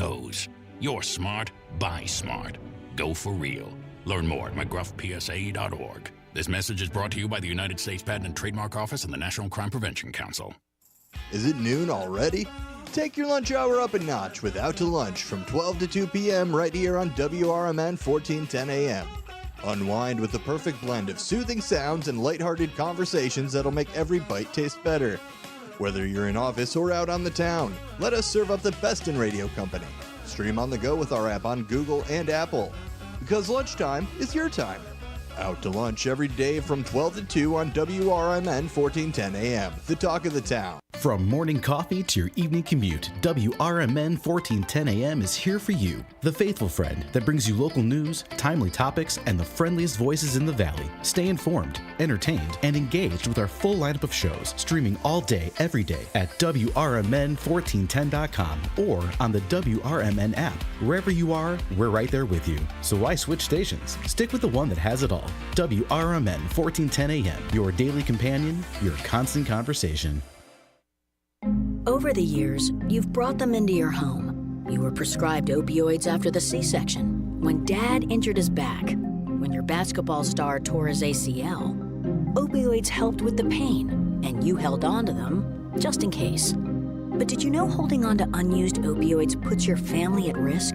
goes. You're smart, buy smart. Go for real. Learn more at mcgruffpsa.org. This message is brought to you by the United States Patent and Trademark Office and the National Crime Prevention Council. Is it noon already? Take your lunch hour up a notch with Out to Lunch from 12 to 2 p.m. right here on WRMN 1410 a.m. Unwind with the perfect blend of soothing sounds and lighthearted conversations that'll make every bite taste better. Whether you're in office or out on the town, let us serve up the best in radio company. Stream on the go with our app on Google and Apple. Because lunchtime is your time. Out to Lunch every day from 12 to 2 on WRMN 1410 a.m., the talk of the town. From morning coffee to your evening commute, WRMN 1410 a.m. is here for you. The faithful friend that brings you local news, timely topics, and the friendliest voices in the Valley. Stay informed, entertained, and engaged with our full lineup of shows, streaming all day, every day at WRMN1410.com or on the WRMN app. Wherever you are, we're right there with you. So why switch stations? Stick with the one that has it all. WRMN 1410 a.m., your daily companion, your constant conversation. Over the years, you've brought them into your home. You were prescribed opioids after the C-section, when Dad injured his back, when your basketball star tore his ACL. Opioids helped with the pain, and you held on to them just in case. But did you know holding on to unused opioids puts your family at risk?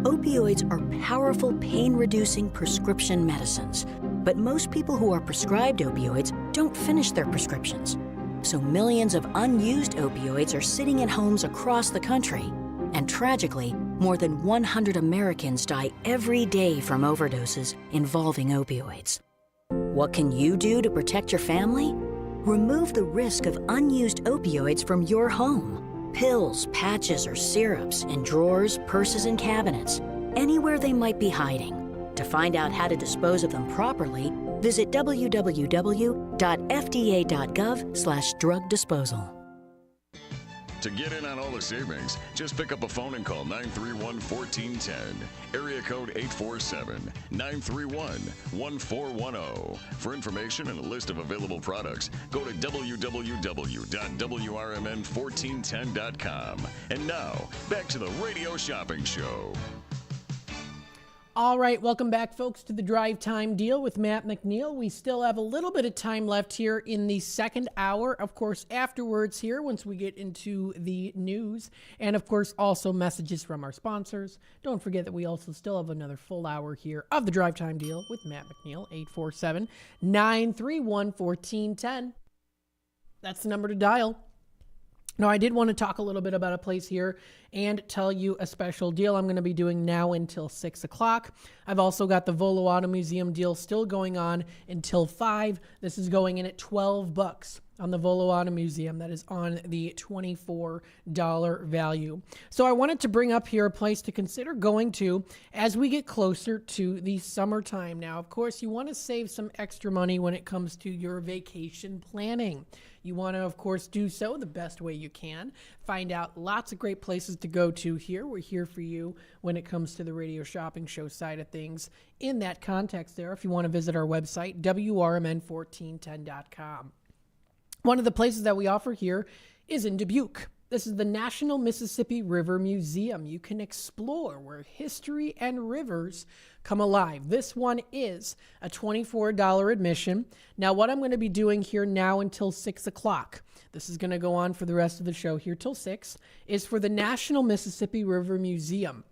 Opioids are powerful pain-reducing prescription medicines, but most people who are prescribed opioids don't finish their prescriptions. So millions of unused opioids are sitting in homes across the country. And tragically, more than 100 Americans die every day from overdoses involving opioids. What can you do to protect your family? Remove the risk of unused opioids from your home. Pills, patches, or syrups in drawers, purses, and cabinets, anywhere they might be hiding. To find out how to dispose of them properly, visit www.fda.gov/drug disposal. To get in on all the savings, just pick up a phone and call 931-1410. Area code 847-931-1410. For information and a list of available products, go to www.WRMN1410.com. And now, back to the Radio Shopping Show. All right, welcome back, folks, to the Drive Time Deal with Matt McNeil. We still have a little bit of time left here in the second hour. Of course, afterwards here, once we get into the news, and of course, also messages from our sponsors. Don't forget that we also still have another full hour here of the Drive Time Deal with Matt McNeil, 847-931-1410. That's the number to dial. Now, I did want to talk a little bit about a place here and tell you a special deal I'm going to be doing now until 6 o'clock. I've also got the Volo Auto Museum deal still going on until 5. This is going in at $12 on the Volo Auto Museum. That is on the $24 value. So I wanted to bring up here a place to consider going to as we get closer to the summertime. Now, of course, you want to save some extra money when it comes to your vacation planning. You want to, of course, do so the best way you can. Find out lots of great places to go to here. We're here for you when it comes to the Radio Shopping Show side of things. In that context there, if you want to visit our website, WRMN1410.com. One of the places that we offer here is in Dubuque. This is the National Mississippi River Museum. You can explore where history and rivers come alive. This one is a $24 admission. Now, what I'm going to be doing here now until 6 o'clock, this is going to go on for the rest of the show here till 6, is for the National Mississippi River Museum.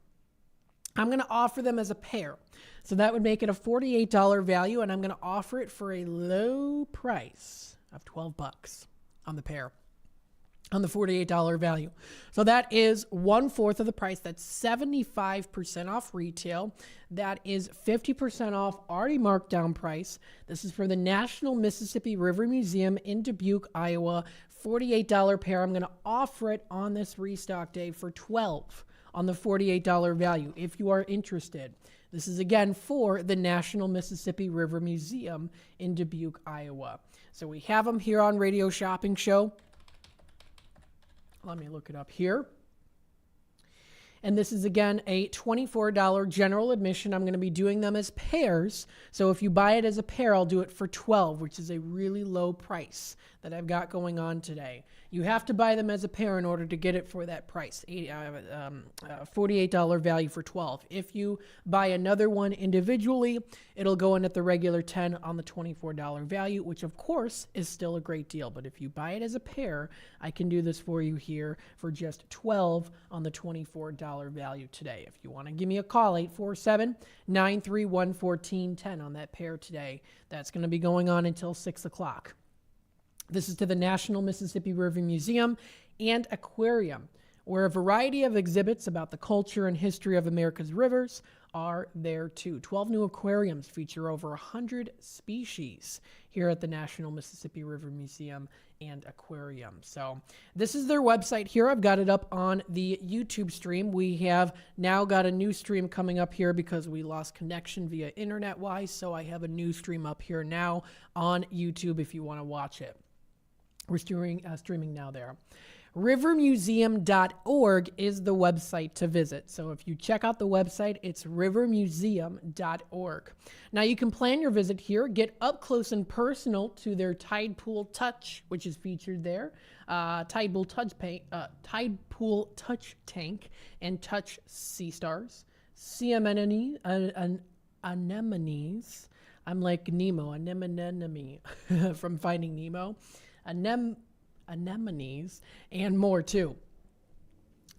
I'm going to offer them as a pair. So that would make it a $48 value, and I'm going to offer it for a low price of $12 on the pair. On the $48 value. So that is 1/4 of the price. That's 75% off retail. That is 50% off already marked down price. This is for the National Mississippi River Museum in Dubuque, Iowa. $48 pair. I'm going to offer it on this restock day for $12 on the $48 value if you are interested. This is again for the National Mississippi River Museum in Dubuque, Iowa. So we have them here on Radio Shopping Show. Let me look it up here. And this is, again, a $24 general admission. I'm going to be doing them as pairs. So if you buy it as a pair, I'll do it for $12, which is a really low price that I've got going on today. You have to buy them as a pair in order to get it for that price, $48 value for 12. If you buy another one individually, it'll go in at the regular $10 on the $24 value, which of course is still a great deal. But if you buy it as a pair, I can do this for you here for just $12 on the $24 value today. If you want to give me a call, 847-931-1410 on that pair today. That's going to be going on until 6 o'clock. This is to the National Mississippi River Museum and Aquarium, where a variety of exhibits about the culture and history of America's rivers are there too. 12 new aquariums feature over 100 species here at the National Mississippi River Museum and Aquarium. So this is their website here. I've got it up on the YouTube stream. We have now got a new stream coming up here because we lost connection via internet-wise, so I have a new stream up here now on YouTube if you want to watch it. We're streaming now there. Rivermuseum.org is the website to visit. So if you check out the website, it's rivermuseum.org. Now you can plan your visit here, get up close and personal to their Tide Pool Touch, which is featured there. Tide Pool Touch Tank and Touch Sea Stars. Sea anemones. I'm like Nemo, anemone from Finding Nemo. Anemones, and more too.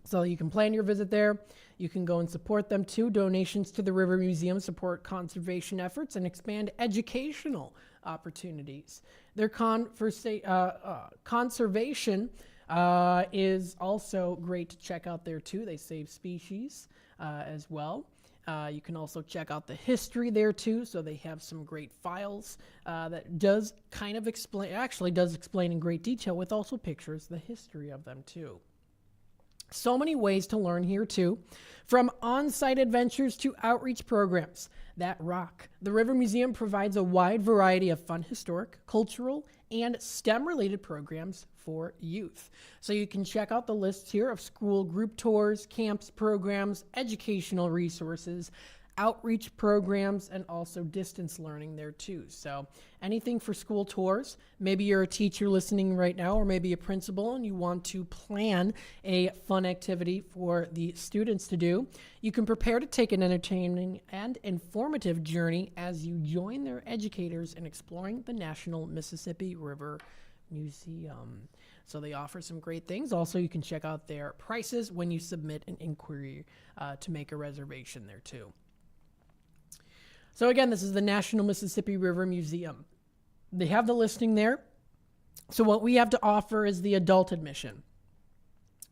So you can plan your visit there. You can go and support them too. Donations to the River Museum support conservation efforts and expand educational opportunities. Their conservation is also great to check out there too. They save species as well. You can also check out the history there too. So they have some great files that does kind of explain in great detail with also pictures, the history of them too. So many ways to learn here too, from on-site adventures to outreach programs that rock. The River Museum provides a wide variety of fun, historic, cultural, and STEM-related programs for youth. So you can check out the lists here of school group tours, camps, programs, educational resources, outreach programs, and also distance learning there too. So anything for school tours. Maybe you're a teacher listening right now, or maybe a principal, and you want to plan a fun activity for the students to do. You can prepare to take an entertaining and informative journey as you join their educators in exploring the National Mississippi River Museum. So they offer some great things. Also, you can check out their prices when you submit an inquiry to make a reservation there too. So again, this is the National Mississippi River Museum. They have the listing there. So what we have to offer is the adult admission.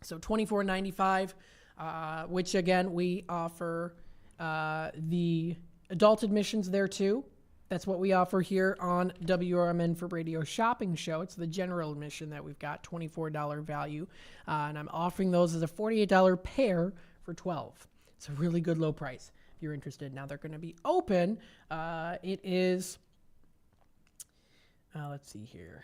So $24.95, which again, we offer the adult admissions there too. That's what we offer here on WRMN for Radio Shopping Show. It's the general admission that we've got, $24 value. And I'm offering those as a $48 pair for $12. It's a really good low price if you're interested. Now they're going to be open. It is, let's see here.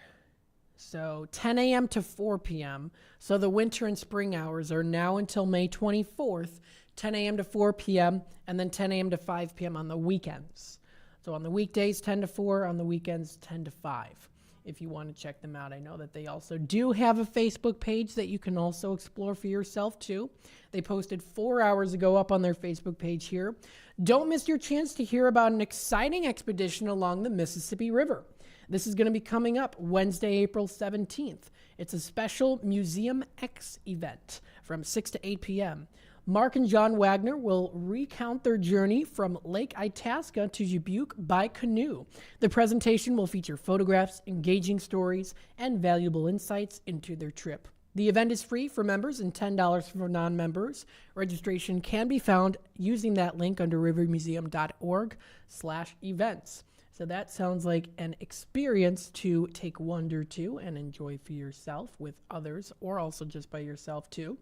So 10 a.m. to 4 p.m. So the winter and spring hours are now until May 24th, 10 a.m. to 4 p.m., and then 10 a.m. to 5 p.m. on the weekends. So on the weekdays, 10 to 4, on the weekends, 10 to 5. If you want to check them out. I know that they also do have a Facebook page that you can also explore for yourself too. They posted 4 hours ago up on their Facebook page here. Don't miss your chance to hear about an exciting expedition along the Mississippi River. This is going to be coming up Wednesday, April 17th. It's a special Museum X event from 6 to 8 p.m. Mark and John Wagner will recount their journey from Lake Itasca to Dubuque by canoe. The presentation will feature photographs, engaging stories, and valuable insights into their trip. The event is free for members and $10 for non-members. Registration can be found using that link under rivermuseum.org/events. So that sounds like an experience to take wonder to and enjoy for yourself with others, or also just by yourself too.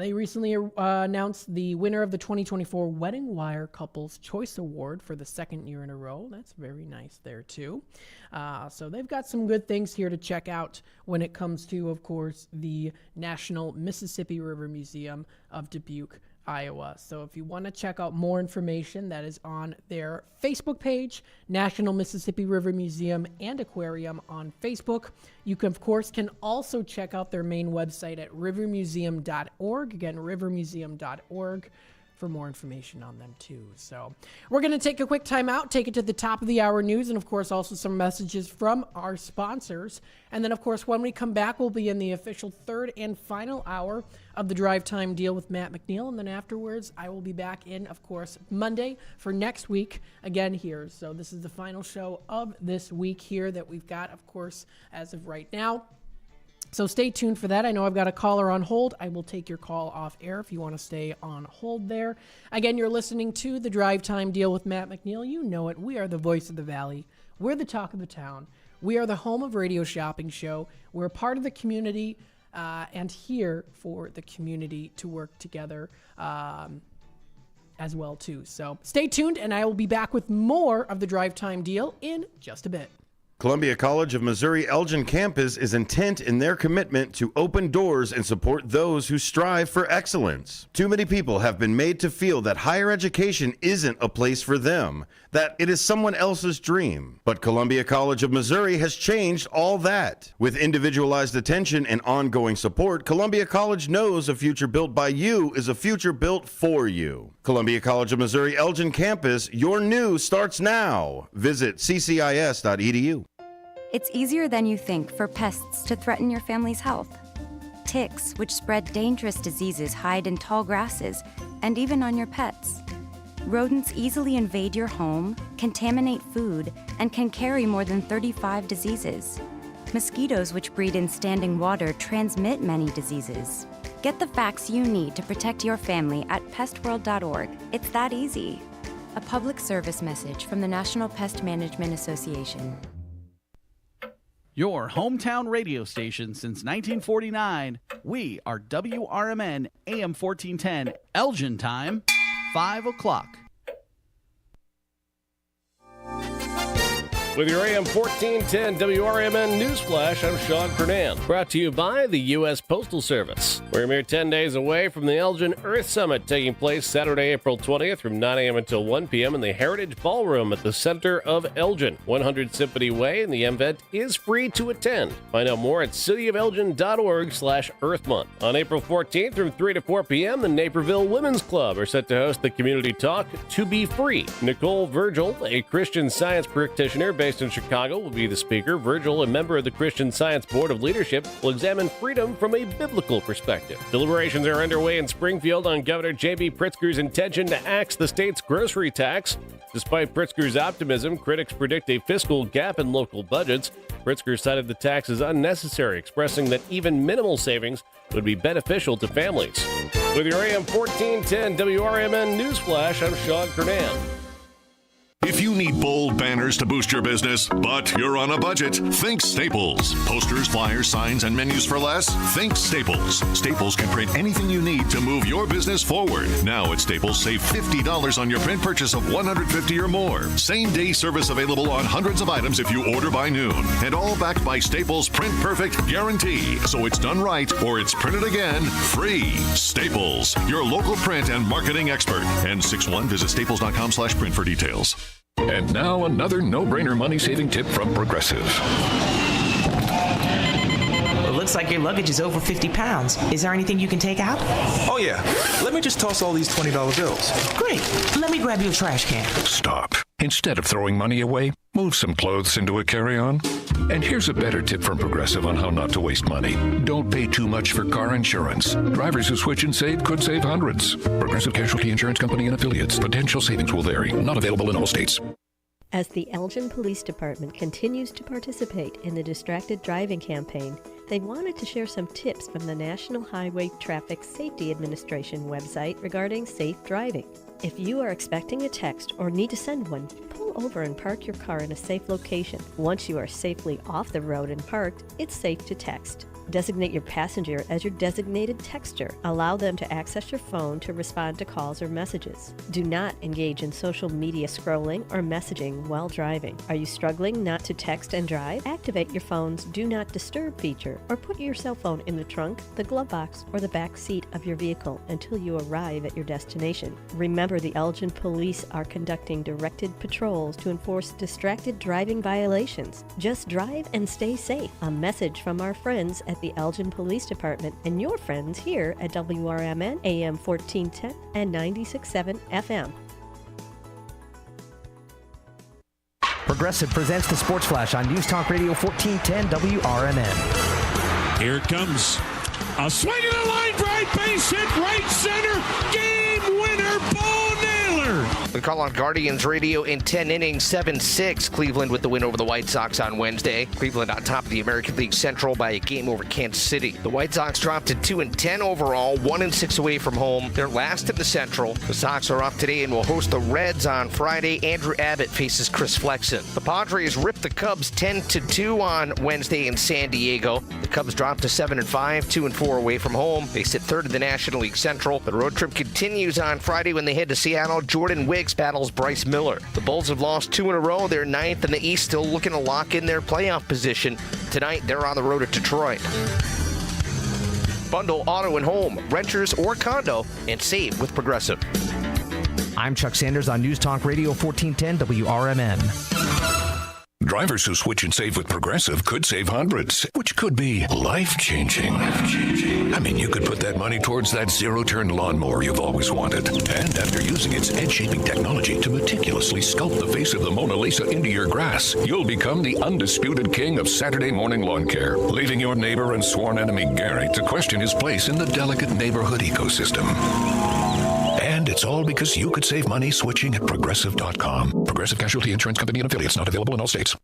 They recently announced the winner of the 2024 Wedding Wire Couples Choice Award for the second year in a row. That's very nice there, too. So they've got some good things here to check out when it comes to, of course, the National Mississippi River Museum of Dubuque, Iowa. So if you want to check out more information, that is on their Facebook page, National Mississippi River Museum and Aquarium on Facebook. You can, of course, can also check out their main website at rivermuseum.org. Again, rivermuseum.org for more information on them too. So we're going to take a quick time out, take it to the top of the hour news, and of course also some messages from our sponsors. And then of course when we come back, we'll be in the official third and final hour of the Drive Time Deal with Matt McNeil. And then afterwards I will be back in, of course, Monday for next week again here. So this is the final show of this week here that we've got, of course, as of right now. So stay tuned for that. I know I've got a caller on hold. I will take your call off air if you want to stay on hold there. Again, you're listening to the Drive Time Deal with Matt McNeil. You know it. We are the voice of the Valley. We're the talk of the town. We are the home of Radio Shopping Show. We're a part of the community and here for the community to work together as well, too. So stay tuned, and I will be back with more of the Drive Time Deal in just a bit. Columbia College of Missouri Elgin campus is intent in their commitment to open doors and support those who strive for excellence. Too many people have been made to feel that higher education isn't a place for them, that it is someone else's dream. But Columbia College of Missouri has changed all that. With individualized attention and ongoing support, Columbia College knows a future built by you is a future built for you. Columbia College of Missouri Elgin campus, your new starts now. Visit ccis.edu. It's easier than you think for pests to threaten your family's health. Ticks, which spread dangerous diseases, hide in tall grasses and even on your pets. Rodents easily invade your home, contaminate food, and can carry more than 35 diseases. Mosquitoes, which breed in standing water, transmit many diseases. Get the facts you need to protect your family at pestworld.org. It's that easy. A public service message from the National Pest Management Association. Your hometown radio station since 1949. We are WRMN AM 1410, Elgin time, 5 o'clock. With your AM 1410 WRMN Newsflash, I'm Sean Kernan. Brought to you by the U.S. Postal Service. We're a mere 10 days away from the Elgin Earth Summit, taking place Saturday, April 20th from 9 a.m. until 1 p.m. in the Heritage Ballroom at the center of Elgin. 100 Symphony Way, and the event is free to attend. Find out more at cityofelgin.org/Earth Month. On April 14th from 3 to 4 p.m., the Naperville Women's Club are set to host the community talk, To Be Free. Nicole Virgil, a Christian Science practitioner based in Chicago, will be the speaker. Virgil, a member of the Christian Science Board of Leadership, will examine freedom from a biblical perspective. Deliberations are underway in Springfield on Governor J.B. Pritzker's intention to axe the state's grocery tax. Despite Pritzker's optimism, critics predict a fiscal gap in local budgets. Pritzker cited the tax as unnecessary, expressing that even minimal savings would be beneficial to families. With your AM 1410 WRMN Newsflash, I'm Sean Kernan. If you need bold banners to boost your business, but you're on a budget, think Staples. Posters, flyers, signs, and menus for less? Think Staples. Staples can print anything you need to move your business forward. Now at Staples, save $50 on your print purchase of $150 or more. Same-day service available on hundreds of items if you order by noon. And all backed by Staples' Print Perfect guarantee. So it's done right or it's printed again free. Staples, your local print and marketing expert. N61, visit staples.com/print for details. And now another no-brainer money-saving tip from Progressive. It looks like your luggage is over 50 pounds. Is there anything you can take out? Oh, yeah. Let me just toss all these $20 bills. Great. Let me grab you a trash can. Stop. Instead of throwing money away, move some clothes into a carry-on. And here's a better tip from Progressive on how not to waste money. Don't pay too much for car insurance. Drivers who switch and save could save hundreds. Progressive Casualty Insurance Company and affiliates. Potential savings will vary. Not available in all states. As the Elgin Police Department continues to participate in the Distracted Driving campaign, they wanted to share some tips from the National Highway Traffic Safety Administration website regarding safe driving. If you are expecting a text or need to send one, pull over and park your car in a safe location. Once you are safely off the road and parked, it's safe to text. Designate your passenger as your designated texter. Allow them to access your phone to respond to calls or messages. Do not engage in social media scrolling or messaging while driving. Are you struggling not to text and drive? Activate your phone's Do Not Disturb feature or put your cell phone in the trunk, the glove box, or the back seat of your vehicle until you arrive at your destination. Remember, the Elgin Police are conducting directed patrols to enforce distracted driving violations. Just drive and stay safe. A message from our friends at the Elgin Police Department and your friends here at WRMN AM 1410 and 96.7 FM. Progressive presents the Sports Flash on News Talk Radio 1410 WRMN. Here it comes. A swing of the line drive, base hit, right center, game winner, Bo Naylor. We call on Guardians Radio in 10 innings, 7-6. Cleveland with the win over the White Sox on Wednesday. Cleveland on top of the American League Central by a game over Kansas City. The White Sox dropped to 2-10 overall, 1-6 away from home. They're last in the Central. The Sox are off today and will host the Reds on Friday. Andrew Abbott faces Chris Flexen. The Padres ripped the Cubs 10-2 on Wednesday in San Diego. The Cubs dropped to 7-5, 2-4 away from home. They sit third in the National League Central. The road trip continues on Friday when they head to Seattle. Jordan Wicks battles Bryce Miller. The Bulls have lost 2 in a row. They're ninth in the East, still looking to lock in their playoff position. Tonight, they're on the road at Detroit. Bundle auto and home, renters or condo, and save with Progressive. I'm Chuck Sanders on News Talk Radio 1410 WRMN. Drivers who switch and save with Progressive could save hundreds, which could be life-changing. I mean, you could put that money towards that zero-turn lawnmower you've always wanted. And after using its edge-shaping technology to meticulously sculpt the face of the Mona Lisa into your grass, you'll become the undisputed king of Saturday morning lawn care, leaving your neighbor and sworn enemy Gary to question his place in the delicate neighborhood ecosystem. And it's all because you could save money switching at Progressive.com. Progressive Casualty Insurance Company and affiliates, not available in all states.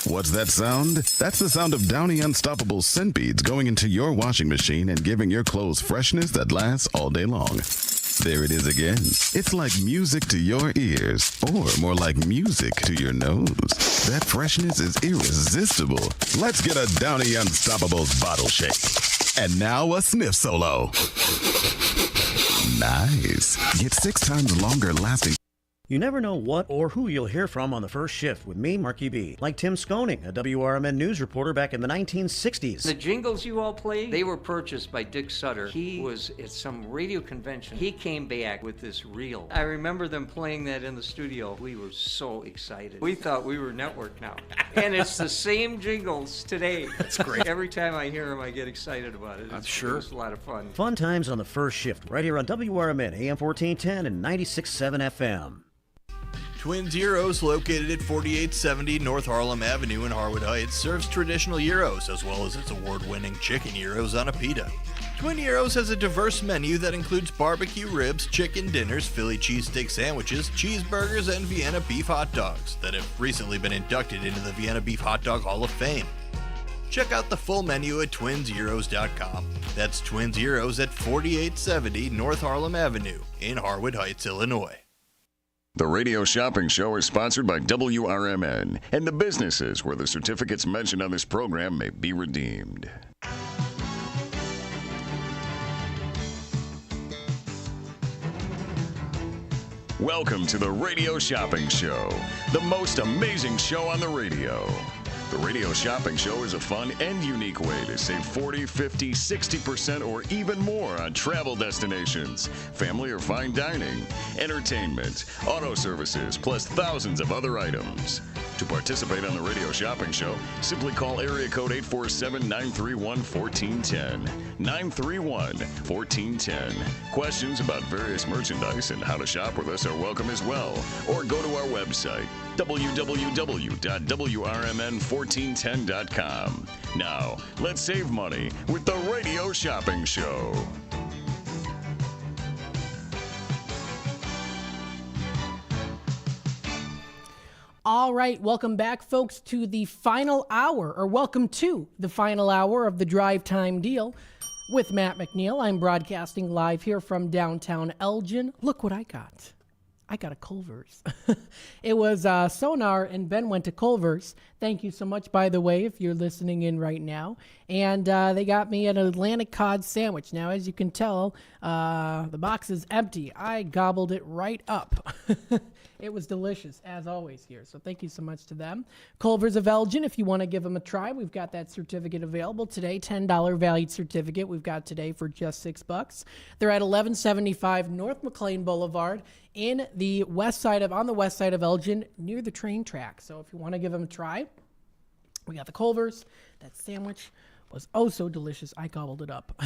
What's that sound? That's the sound of Downy Unstoppable scent beads going into your washing machine and giving your clothes freshness that lasts all day long. There it is again. It's like music to your ears, or more like music to your nose. That freshness is irresistible. Let's get a Downy Unstoppables bottle shake. And now a sniff solo. Nice. Get 6 times longer lasting. You never know what or who you'll hear from on the first shift with me, Marky B. Like Tim Skoning, a WRMN news reporter back in the 1960s. The jingles you all play, they were purchased by Dick Sutter. He was at some radio convention. He came back with this reel. I remember them playing that in the studio. We were so excited. We thought we were network now. And it's the same jingles today. That's great. Every time I hear them, I get excited about it. I'm sure. It's a lot of fun. Fun times on the first shift, right here on WRMN, AM 1410 and 96.7 FM. Twin Gyros, located at 4870 North Harlem Avenue in Harwood Heights, serves traditional gyros as well as its award-winning chicken gyros on a pita. Twin Gyros has a diverse menu that includes barbecue ribs, chicken dinners, Philly cheesesteak sandwiches, cheeseburgers, and Vienna beef hot dogs that have recently been inducted into the Vienna Beef Hot Dog Hall of Fame. Check out the full menu at twinsgyros.com. That's Twins Gyros at 4870 North Harlem Avenue in Harwood Heights, Illinois. The Radio Shopping Show is sponsored by WRMN and the businesses where the certificates mentioned on this program may be redeemed. Welcome to the Radio Shopping Show, the most amazing show on the radio. The Radio Shopping Show is a fun and unique way to save 40, 50, 60% or even more on travel destinations, family or fine dining, entertainment, auto services, plus thousands of other items. To participate on the Radio Shopping Show, simply call area code 847-931-1410. 931-1410. Questions about various merchandise and how to shop with us are welcome as well. Or go to our website, www.WRMN1410.com. Now, let's save money with the Radio Shopping Show. All right, welcome back, folks, to the final hour, or welcome to the final hour of the Drive Time Deal with Matt McNeil. I'm broadcasting live here from downtown Elgin. Look what I got. I got a Culver's. It was Sonar, and Ben went to Culver's. Thank you so much, by the way, if you're listening in right now. And they got me an Atlantic cod sandwich. Now, as you can tell, the box is empty. I gobbled it right up. It was delicious, as always, here. So thank you so much to them. Culver's of Elgin, if you want to give them a try, we've got that certificate available today. $10 valued certificate we've got today for just $6. They're at 1175 North McLean Boulevard on the west side of Elgin, near the train track. So if you want to give them a try, we got the Culver's. That sandwich was oh so delicious. I gobbled it up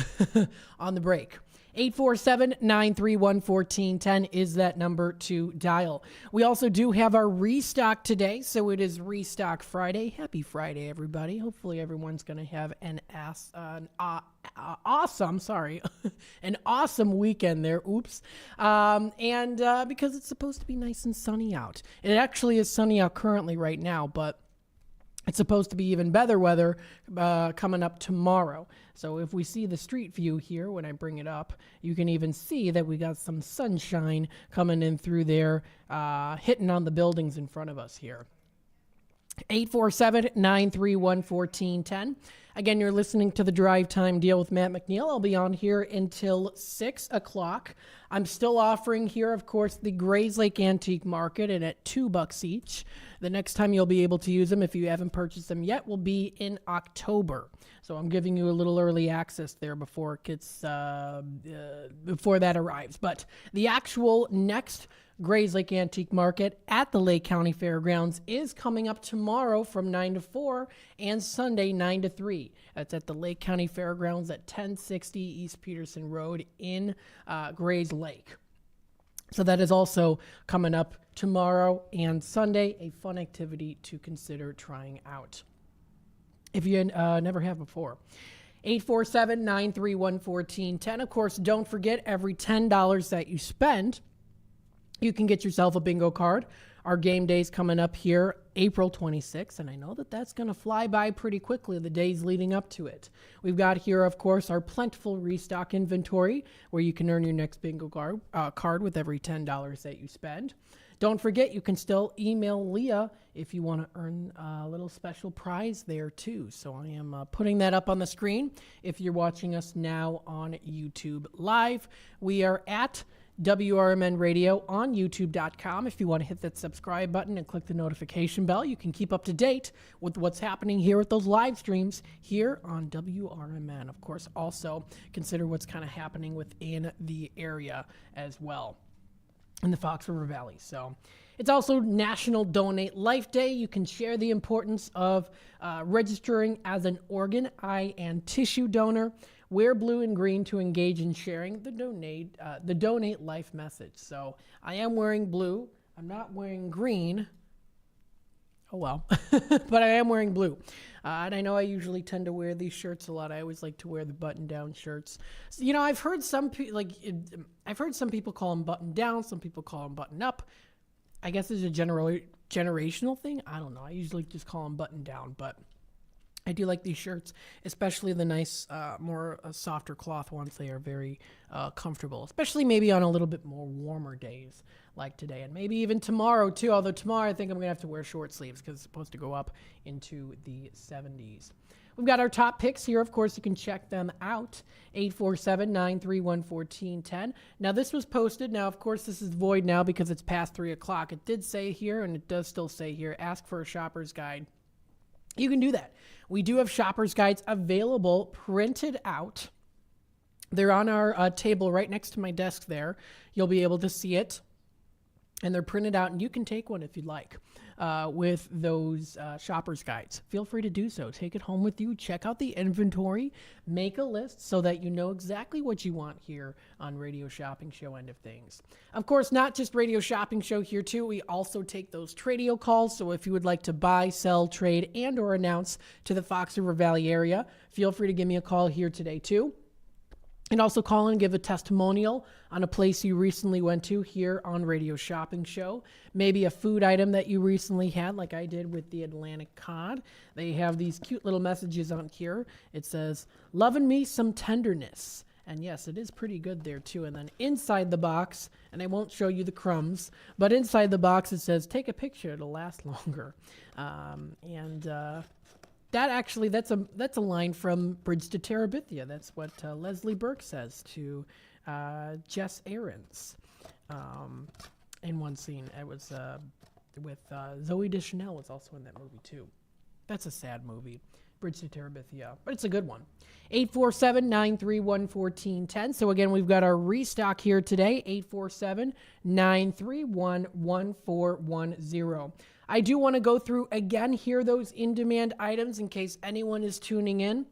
on the break. 847-931-1410 is that number to dial. We also do have our restock today, so it is Restock Friday. Happy Friday, everybody. Hopefully everyone's going to have an awesome weekend there. Oops. Because it's supposed to be nice and sunny out. It actually is sunny out currently right now, but it's supposed to be even better weather coming up tomorrow. So if we see the street view here, when I bring it up, you can even see that we got some sunshine coming in through there, hitting on the buildings in front of us here. 847-931-1410. Again, you're listening to the Drive Time Deal with Matt McNeil. I'll be on here until 6 o'clock. I'm still offering here, of course, the Grays Lake Antique Market, and at $2 each. The next time you'll be able to use them, if you haven't purchased them yet, will be in October. So I'm giving you a little early access there before it gets before that arrives. But the actual next Grays Lake Antique Market at the Lake County Fairgrounds is coming up tomorrow from 9 to 4 and Sunday 9 to 3. That's at the Lake County Fairgrounds at 1060 East Peterson Road in Grays Lake. So that is also coming up tomorrow and Sunday, a fun activity to consider trying out if you never have before. 847-931-1410. Of course, don't forget, every $10 that you spend, you can get yourself a bingo card. Our game day's coming up here April 26th, and I know that that's going to fly by pretty quickly, the days leading up to it. We've got here, of course, our plentiful restock inventory, where you can earn your next bingo card with every $10 that you spend. Don't forget, you can still email Leah if you want to earn a little special prize there, too. So I am putting that up on the screen if you're watching us now on YouTube Live. We are at WRMN Radio on YouTube.com. If you want to hit that subscribe button and click the notification bell, you can keep up to date with what's happening here with those live streams here on WRMN. Of course, also consider what's kind of happening within the area as well in the Fox River Valley. So it's also National Donate Life Day. You can share the importance of registering as an organ, eye, and tissue donor. Wear blue and green to engage in sharing the Donate Life message. So I am wearing blue. I'm not wearing green. Oh, well. But I am wearing blue. And I know I usually tend to wear these shirts a lot. I always like to wear the button-down shirts. So, you know, I've heard some people call them button-down. Some people call them button-up. I guess it's a generational thing. I don't know. I usually just call them button-down, but I do like these shirts, especially the nice, more softer cloth ones. They are very comfortable, especially maybe on a little bit more warmer days like today, and maybe even tomorrow too, although tomorrow I think I'm going to have to wear short sleeves because it's supposed to go up into the 70s. We've got our top picks here. Of course, you can check them out, 847-931-1410. Now, this was posted. Now, of course, this is void now because it's past 3 o'clock. It did say here, and it does still say here, ask for a shopper's guide. You can do that. We do have shopper's guides available, printed out. They're on our table right next to my desk there. You'll be able to see it. And they're printed out, and you can take one if you'd like with those shopper's guides. Feel free to do so. Take it home with you. Check out the inventory. Make a list so that you know exactly what you want here on Radio Shopping Show End of Things. Of course, not just Radio Shopping Show here, too. We also take those Tradio calls. So if you would like to buy, sell, trade, and or announce to the Fox River Valley area, feel free to give me a call here today, too. And also call and give a testimonial on a place you recently went to here on Radio Shopping Show. Maybe a food item that you recently had, like I did with the Atlantic cod. They have these cute little messages on here. It says, "Loving me some tenderness," And yes, it is pretty good there too. And then inside the box, and I won't show you the crumbs, but inside the box it says, take a picture, it'll last longer. That's a line from Bridge to Terabithia. That's what Leslie Burke says to Jess Aarons in one scene. It was with Zooey Deschanel was also in that movie too. That's a sad movie, Bridge to Terabithia, but it's a good one. 847-931-1410. So again, we've got our restock here today, 847-931-1410. I do want to go through again here those in-demand items in case anyone is tuning in.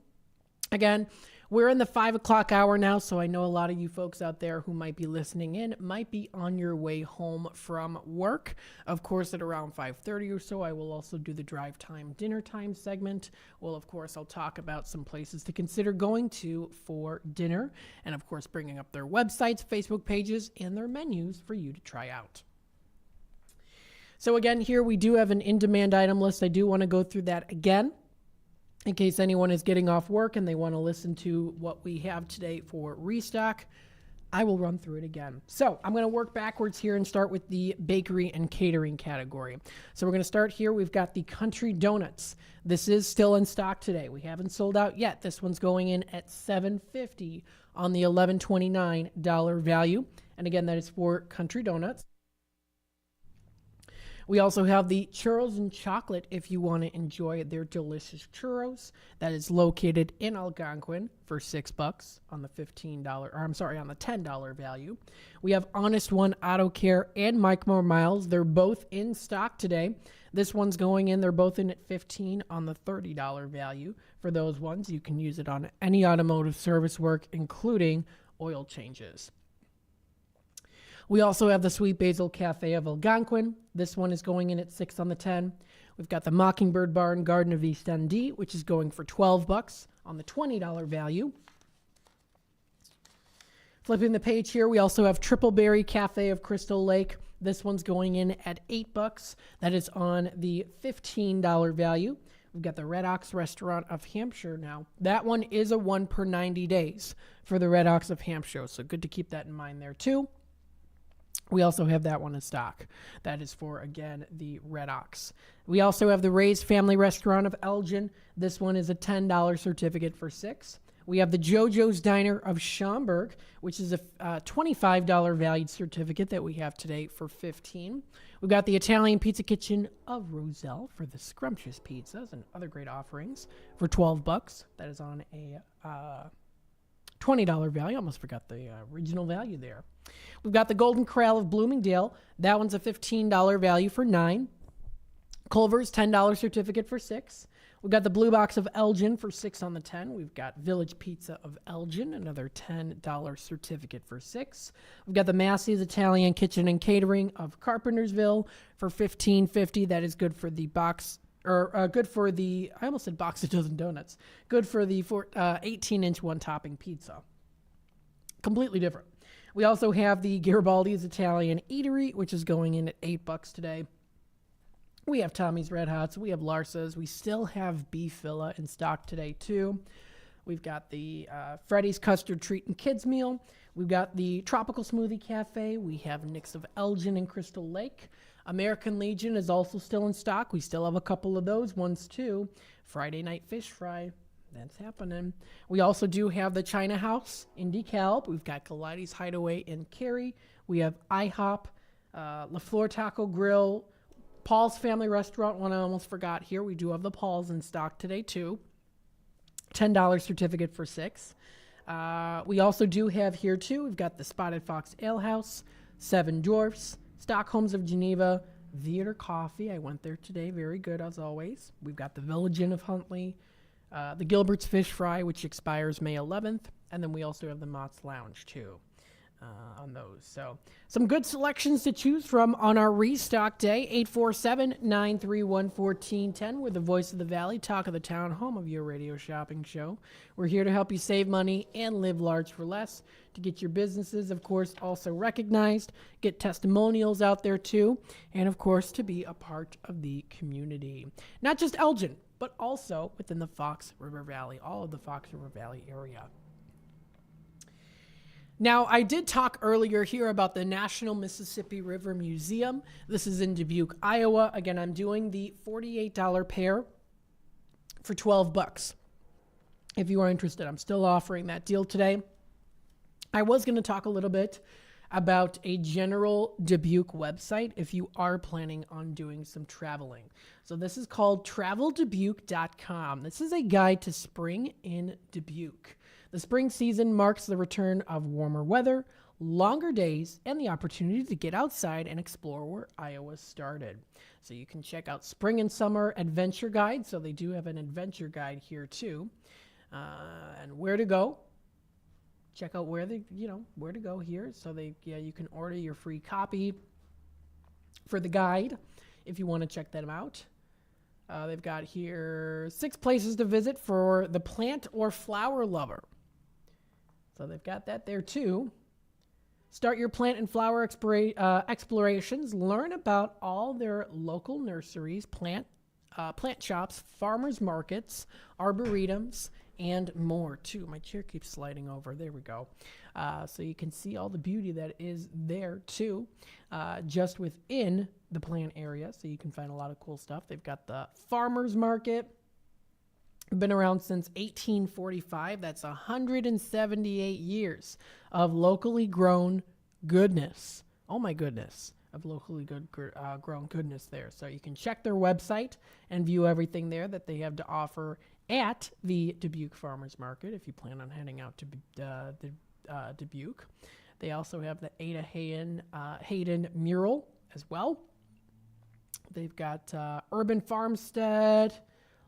Again, we're in the 5 o'clock hour now, so I know a lot of you folks out there who might be listening in might be on your way home from work. Of course, at around 5:30 or so, I will also do the drive time, dinner time segment. Well, of course, I'll talk about some places to consider going to for dinner, and of course, bringing up their websites, Facebook pages, and their menus for you to try out. So again, here we do have an in-demand item list. I do want to go through that again, in case anyone is getting off work and they want to listen to what we have today for restock. I will run through it again. So I'm going to work backwards here and start with the bakery and catering category. So we're going to start here. We've got the Country Donuts. This is still in stock today. We haven't sold out yet. This one's going in at $7.50 on the $11.29 value. And again, that is for Country Donuts. We also have the Churros and Chocolate if you want to enjoy their delicious churros. That is located in Algonquin for $6 on the on the $10 value. We have Honest One Auto Care and Mike More Miles. They're both in stock today. This one's going in. They're both in at $15 on the $30 value. For those ones, you can use it on any automotive service work, including oil changes. We also have the Sweet Basil Cafe of Algonquin. This one is going in at $6 on the 10. We've got the Mockingbird Bar and Garden of East ND, which is going for $12 on the $20 value. Flipping the page here, we also have Tripleberry Cafe of Crystal Lake. This one's going in at $8. That is on the $15 value. We've got the Red Ox Restaurant of Hampshire now. That one is a 1 per 90 days for the Red Ox of Hampshire, so good to keep that in mind there too. We also have that one in stock. That is for, again, the Red Ox. We also have the Ray's Family Restaurant of Elgin. This one is a $10 certificate for $6. We have the JoJo's Diner of Schaumburg, which is a $25 valued certificate that we have today for $15. We've got the Italian Pizza Kitchen of Roselle for the scrumptious pizzas and other great offerings for $12. That is on a $20 value. Almost forgot the original value there. We've got the Golden Corral of Bloomingdale. That one's a $15 value for $9. Culver's $10 certificate for $6. We've got the Blue Box of Elgin for $6 on the 10. We've got Village Pizza of Elgin, another $10 certificate for $6. We've got the Massey's Italian Kitchen and Catering of Carpentersville for $15.50. That is good for the box, or good for the, I almost said box a dozen donuts. Good for the 18-inch one-topping pizza. Completely different. We also have the Garibaldi's Italian Eatery, which is going in at $8 today. We have Tommy's Red Hots. We have Larsa's. We still have Beef Villa in stock today, too. We've got the Freddy's Custard Treat and Kids Meal. We've got the Tropical Smoothie Cafe. We have Nick's of Elgin and Crystal Lake. American Legion is also still in stock. We still have a couple of those ones, too. Friday Night Fish Fry. That's happening. We also do have the China House in DeKalb. We've got Galati's Hideaway in Cary. We have IHOP, La Flor Taco Grill, Paul's Family Restaurant, one I almost forgot here. We do have the Paul's in stock today, too. $10 certificate for $6. We also do have here, too, we've got the Spotted Fox Ale House, Seven Dwarfs, Stockholms of Geneva, Theater Coffee. I went there today. Very good, as always. We've got the Village Inn of Huntley, the Gilbert's Fish Fry, which expires May 11th. And then we also have the Mott's Lounge, too. On those. So some good selections to choose from on our restock day. 847-931-1410. We're the voice of the valley, talk of the town, home of your radio shopping show. We're here to help you save money and live large for less, to get your businesses, of course, also recognized, get testimonials out there too, and of course to be a part of the community. Not just Elgin, but also within the Fox River Valley, all of the Fox River Valley area. Now, I did talk earlier here about the National Mississippi River Museum. This is in Dubuque, Iowa. Again, I'm doing the $48 pair for $12. If you are interested, I'm still offering that deal today. I was going to talk a little bit about a general Dubuque website if you are planning on doing some traveling. So this is called traveldubuque.com. This is a guide to spring in Dubuque. The spring season marks the return of warmer weather, longer days, and the opportunity to get outside and explore where Iowa started. So you can check out Spring and Summer Adventure Guide. So they do have an adventure guide here too. And where to go. Check out where to go here. So you can order your free copy for the guide if you want to check them out. They've got here 6 places to visit for the plant or flower lover. So they've got that there too. Start your plant and flower explorations. Learn about all their local nurseries, plant shops, farmers markets, arboretums, and more too. My chair keeps sliding over. There we go. So you can see all the beauty that is there too, just within the plant area. So you can find a lot of cool stuff. They've got the farmers market. Been around since 1845. That's 178 years of locally grown goodness. Oh my goodness. Of locally grown goodness there. So you can check their website and view everything there that they have to offer at the Dubuque Farmers Market if you plan on heading out to Dubuque. They also have the Ada Hayden mural as well. They've got Urban Farmstead,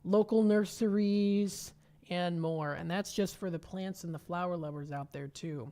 local nurseries, and more. And that's just for the plants and the flower lovers out there too.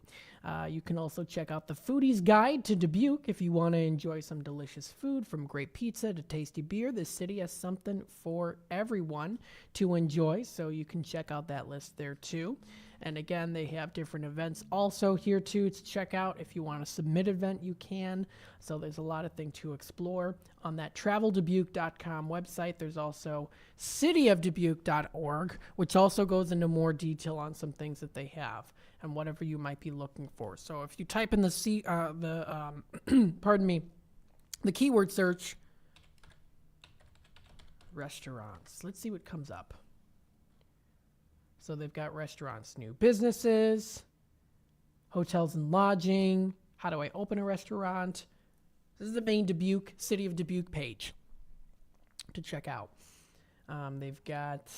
You can also check out the Foodie's Guide to Dubuque if you want to enjoy some delicious food, from great pizza to tasty beer. This city has something for everyone to enjoy, so you can check out that list there too. And again, they have different events also here too to check out. If you want to submit an event, you can. So there's a lot of things to explore on that traveldubuque.com website. There's also cityofdubuque.org, which also goes into more detail on some things that they have and whatever you might be looking for. So if you type in the keyword search restaurants, let's see what comes up. So they've got restaurants, new businesses, hotels and lodging. How do I open a restaurant? This is the main Dubuque, City of Dubuque page to check out. They've got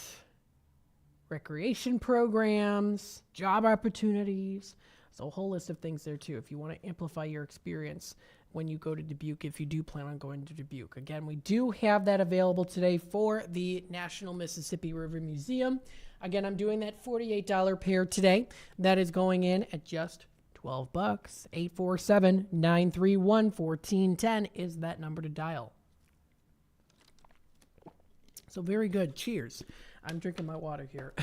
recreation programs, job opportunities. So a whole list of things there too if you want to amplify your experience when you go to Dubuque, if you do plan on going to Dubuque. Again, we do have that available today for the National Mississippi River Museum. Again, I'm doing that $48 pair today. That is going in at just $12. 847-931-1410 is that number to dial. So very good. Cheers. I'm drinking my water here.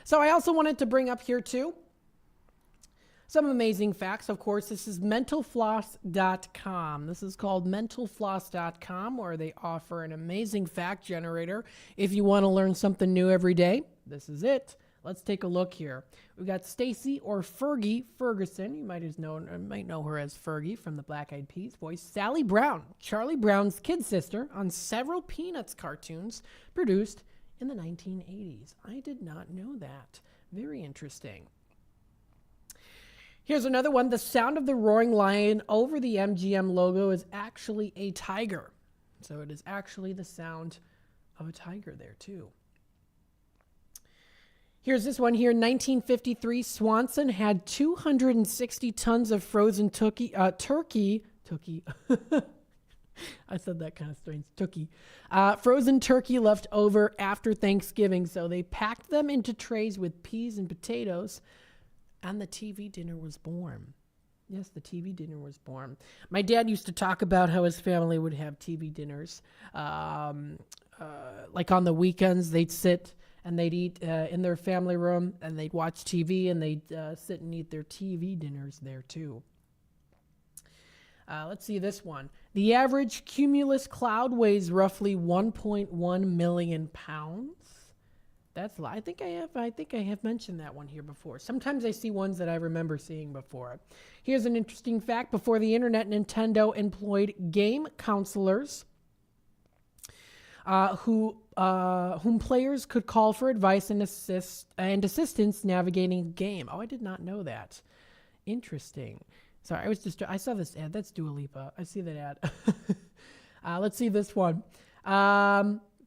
So I also wanted to bring up here too some amazing facts. Of course, this is mentalfloss.com. This is called mentalfloss.com, where they offer an amazing fact generator. If you want to learn something new every day, this is it. Let's take a look here. We've got Stacy or Fergie Ferguson. You might know her as Fergie from the Black Eyed Peas voice. Sally Brown, Charlie Brown's kid sister on several Peanuts cartoons produced in the 1980s. I did not know that. Very interesting. Here's another one. The sound of the roaring lion over the MGM logo is actually a tiger. So it is actually the sound of a tiger there too. Here's this one here. 1953, Swanson had 260 tons of frozen turkey. I said that kind of strange. Frozen turkey left over after Thanksgiving. So they packed them into trays with peas and potatoes, and the TV dinner was born. Yes, the TV dinner was born. My dad used to talk about how his family would have TV dinners. Like on the weekends, they'd sit and they'd eat in their family room, and they'd watch TV, and they'd sit and eat their TV dinners there too. Let's see this one. The average cumulus cloud weighs roughly 1.1 million pounds. I think I have mentioned that one here before. Sometimes I see ones that I remember seeing before. Here's an interesting fact. Before the internet, Nintendo employed game counselors whom players could call for advice and assistance navigating a game. Oh, I did not know that. Interesting. Sorry, I saw this ad. That's Dua Lipa. I see that ad. Let's see this one.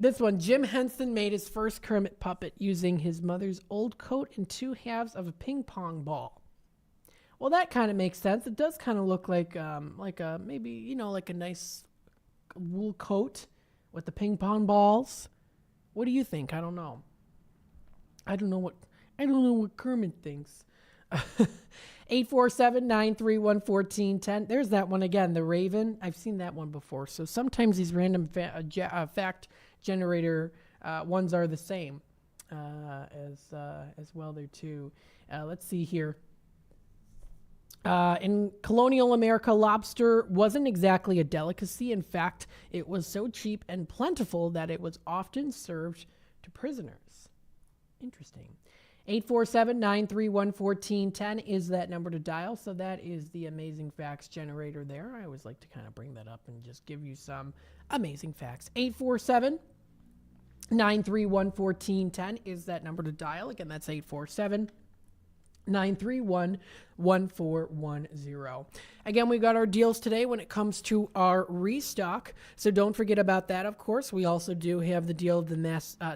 This one, Jim Henson made his first Kermit puppet using his mother's old coat and 2 halves of a ping pong ball. Well, that kind of makes sense. It does kind of look like a nice wool coat with the ping pong balls. What do you think? I don't know. I don't know what Kermit thinks. 847-931-1410. There's that one again, the Raven. I've seen that one before. So sometimes these random fact generator ones are the same as well there too. Let's see here. In colonial America, lobster wasn't exactly a delicacy. In fact, it was so cheap and plentiful that it was often served to prisoners. Interesting. 847-931-1410 is that number to dial. So that is the amazing facts generator there. I always like to kind of bring that up and just give you some amazing facts. 847-931-1410 is that number to dial. Again, that's 847-931-1410. Again, we got our deals today when it comes to our restock, so don't forget about that, of course. We also do have the deal of the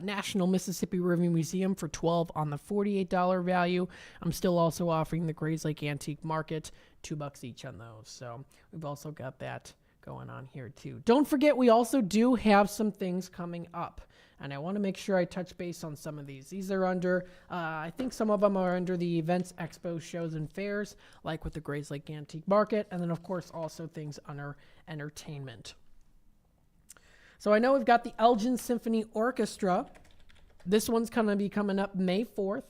National Mississippi River Museum for $12 on the $48 value. I'm still also offering the Grays Lake Antique Market, $2 each on those. So we've also got that going on here too. Don't forget, we also do have some things coming up. And I want to make sure I touch base on some of these. These are under, I think some of them are under the events, expos, shows, and fairs, like with the Grays Lake Antique Market. And then, of course, also things under entertainment. So I know we've got the Elgin Symphony Orchestra. This one's going to be coming up May 4th,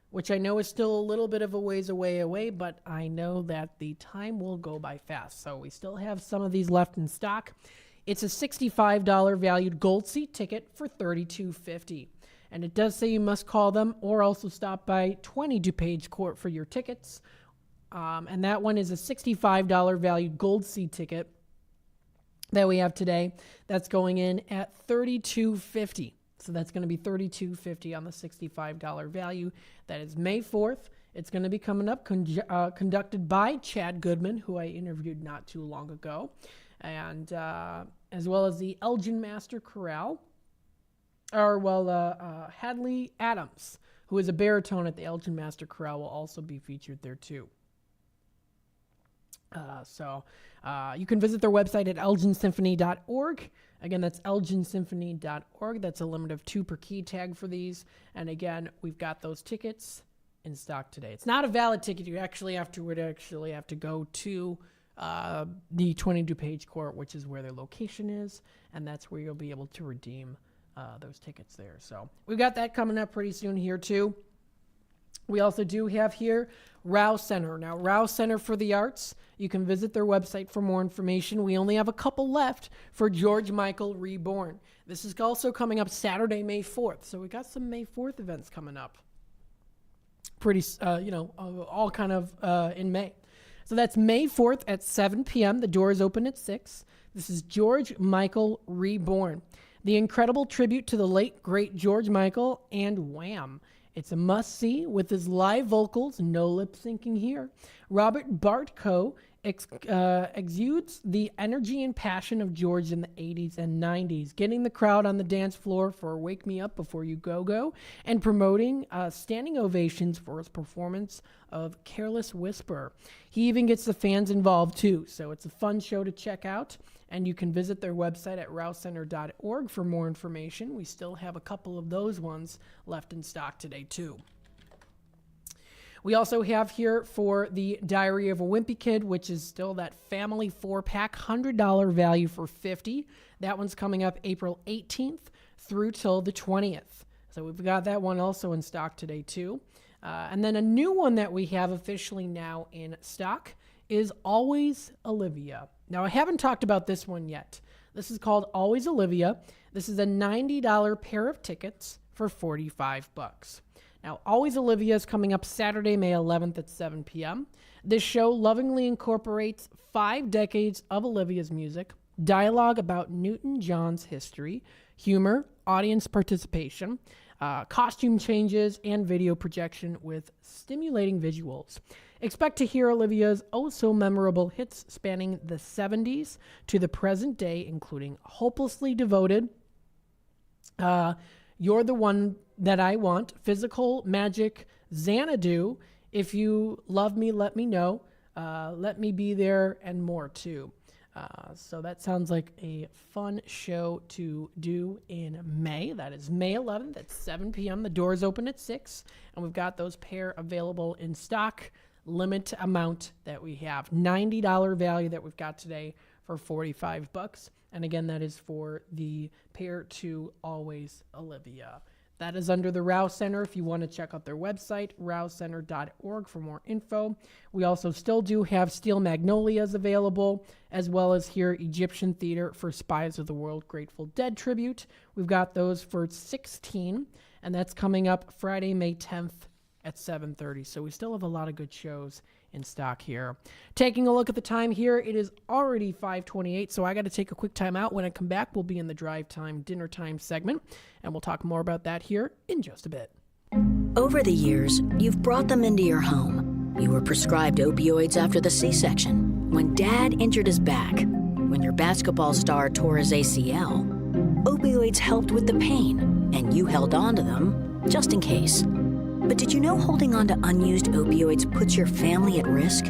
which I know is still a little bit of a ways away, but I know that the time will go by fast. So we still have some of these left in stock. It's a $65 valued gold seat ticket for $32.50. And it does say you must call them or also stop by 20 DuPage Court for your tickets. And that one is a $65 valued gold seat ticket that we have today. That's going in at $32.50. So that's going to be $32.50 on the $65 value. That is May 4th. It's going to be coming up, conducted by Chad Goodman, who I interviewed not too long ago. And as well as the Elgin Master Chorale, Hadley Adams, who is a baritone at the Elgin Master Chorale, will also be featured there too. So you can visit their website at elginsymphony.org. Again, that's elginsymphony.org. That's a limit of 2 per key tag for these. And again, we've got those tickets in stock today. It's not a valid ticket. You actually have to go to the 20 DuPage Court, which is where their location is, and that's where you'll be able to redeem those tickets there. So we've got that coming up pretty soon here too. We also do have here Rouse Center. Now, Rouse Center for the Arts, you can visit their website for more information. We only have a couple left for George Michael Reborn. This is also coming up Saturday, May 4th. So we got some May 4th events coming up. Pretty, all kind of in May. So that's May 4th at 7 p.m. The doors open at 6. This is George Michael Reborn, the incredible tribute to the late, great George Michael and Wham! It's a must-see with his live vocals, no lip-syncing here. Robert Bartko exudes the energy and passion of George in the 80s and 90s, getting the crowd on the dance floor for Wake Me Up Before You Go, and promoting standing ovations for his performance of Careless Whisper. He even gets the fans involved too, so it's a fun show to check out, and you can visit their website at rousecenter.org for more information. We still have a couple of those ones left in stock today too. We also have here for the Diary of a Wimpy Kid, which is still that family 4-pack, $100 value for $50. That one's coming up April 18th through till the 20th. So we've got that one also in stock today too. And then a new one that we have officially now in stock is Always Olivia. Now, I haven't talked about this one yet. This is called Always Olivia. This is a $90 pair of tickets for $45. Now, Always Olivia is coming up Saturday, May 11th at 7 p.m. This show lovingly incorporates 5 decades of Olivia's music, dialogue about Newton-John's history, humor, audience participation, costume changes, and video projection with stimulating visuals. Expect to hear Olivia's oh-so-memorable hits spanning the 70s to the present day, including Hopelessly Devoted, You're the One That I Want, Physical Magic, Xanadu, If You Love Me, Let Me Know, Let Me Be There, and more too. So that sounds like a fun show to do in May. That is May 11th at 7 p.m. The doors open at 6, and we've got those pair available in stock. Limit amount that we have, $90 value that we've got today for $45. And again, that is for the pair to Always Olivia. That is under the Rouse Center. If you want to check out their website, rousecenter.org for more info. We also still do have Steel Magnolias available, as well as here Egyptian Theater for Spies of the World Grateful Dead tribute. We've got those for $16, and that's coming up Friday, May 10th at 7:30. So we still have a lot of good shows in stock here. Taking a look at the time here, it is already 5:28, so I got to take a quick time out. When I come back, we'll be in the drive time, dinner time segment, and we'll talk more about that here in just a bit. Over the years, you've brought them into your home. You were prescribed opioids after the C-section, when Dad injured his back, when your basketball star tore his ACL. Opioids helped with the pain, and you held on to them just in case. But did you know holding on to unused opioids puts your family at risk?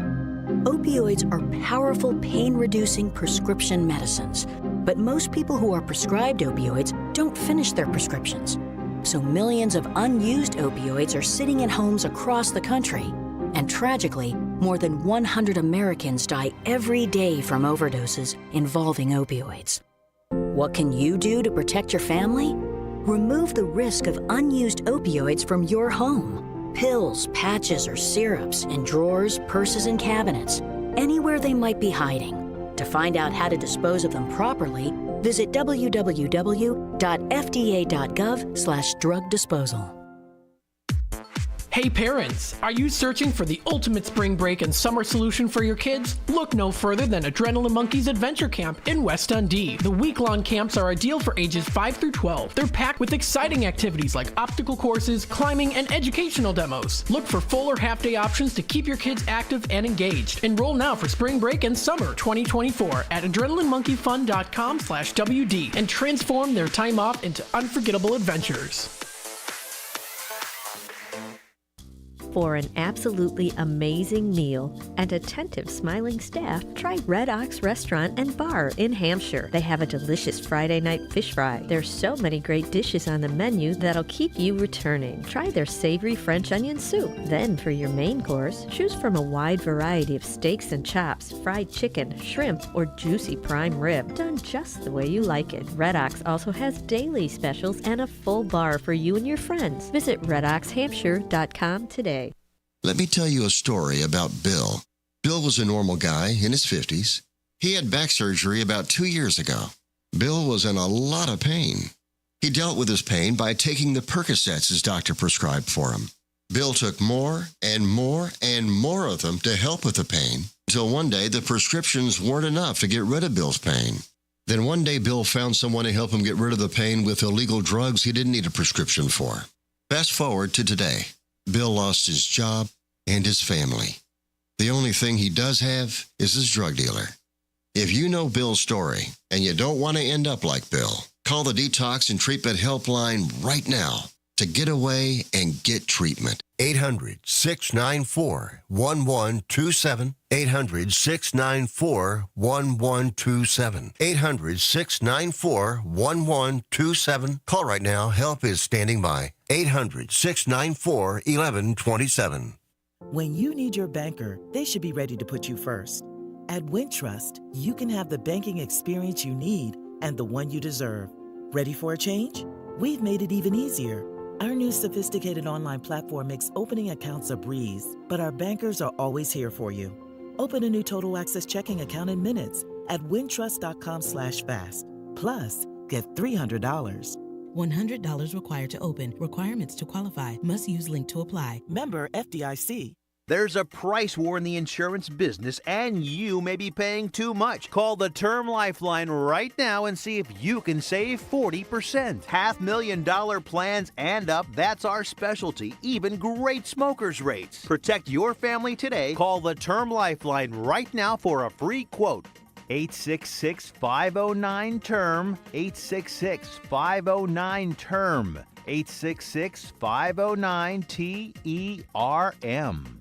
Opioids are powerful pain-reducing prescription medicines, but most people who are prescribed opioids don't finish their prescriptions. So millions of unused opioids are sitting in homes across the country. And tragically, more than 100 Americans die every day from overdoses involving opioids. What can you do to protect your family? Remove the risk of unused opioids from your home. Pills, patches, or syrups in drawers, purses, and cabinets, anywhere they might be hiding. To find out how to dispose of them properly, visit www.fda.gov/drug disposal. Hey parents, are you searching for the ultimate spring break and summer solution for your kids? Look no further than Adrenaline Monkeys Adventure Camp in West Dundee. The week-long camps are ideal for ages 5 through 12. They're packed with exciting activities like obstacle courses, climbing, and educational demos. Look for full or half-day options to keep your kids active and engaged. Enroll now for spring break and summer 2024 at adrenalinemonkeyfun.com/WD and transform their time off into unforgettable adventures. For an absolutely amazing meal and attentive smiling staff, try Red Ox Restaurant and Bar in Hampshire. They have a delicious Friday night fish fry. There's so many great dishes on the menu that'll keep you returning. Try their savory French onion soup. Then for your main course, choose from a wide variety of steaks and chops, fried chicken, shrimp, or juicy prime rib, done just the way you like it. Red Ox also has daily specials and a full bar for you and your friends. Visit redoxhampshire.com today. Let me tell you a story about Bill. Bill was a normal guy in his 50s. He had back surgery about 2 years ago. Bill was in a lot of pain. He dealt with his pain by taking the Percocets his doctor prescribed for him. Bill took more and more and more of them to help with the pain, until one day the prescriptions weren't enough to get rid of Bill's pain. Then one day Bill found someone to help him get rid of the pain with illegal drugs he didn't need a prescription for. Fast forward to today. Bill lost his job and his family. The only thing he does have is his drug dealer. If you know Bill's story and you don't want to end up like Bill, call the Detox and Treatment Helpline right now to get away and get treatment. 800-694-1127. 800-694-1127. 800-694-1127. Call right now. Help is standing by. 800-694-1127. When you need your banker, they should be ready to put you first. At Wintrust, you can have the banking experience you need and the one you deserve. Ready for a change? We've made it even easier. Our new sophisticated online platform makes opening accounts a breeze, but our bankers are always here for you. Open a new Total Access checking account in minutes at wintrust.com/fast. Plus, get $300. $100 required to open. Requirements to qualify. Must use link to apply. Member FDIC. There's a price war in the insurance business, and you may be paying too much. Call the Term Lifeline right now and see if you can save 40%. $500,000 plans and up, that's our specialty. Even great smokers' rates. Protect your family today. Call the Term Lifeline right now for a free quote. 866-509-TERM. 866-509-TERM. 866-509-TERM.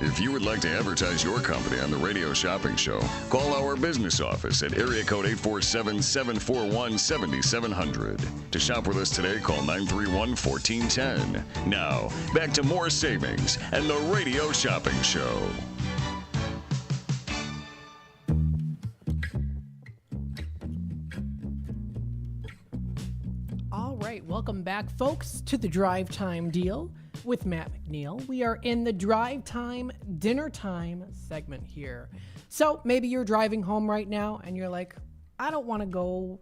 If you would like to advertise your company on the Radio Shopping Show, call our business office at area code 847-741-7700. To shop with us today, call 931-1410. Now, back to more savings and the Radio Shopping Show. All right, welcome back, folks, to the Drive Time Deal with Matt McNeil. We are in the Drive Time Dinner Time segment here. So maybe you're driving home right now and you're like, I don't want to go,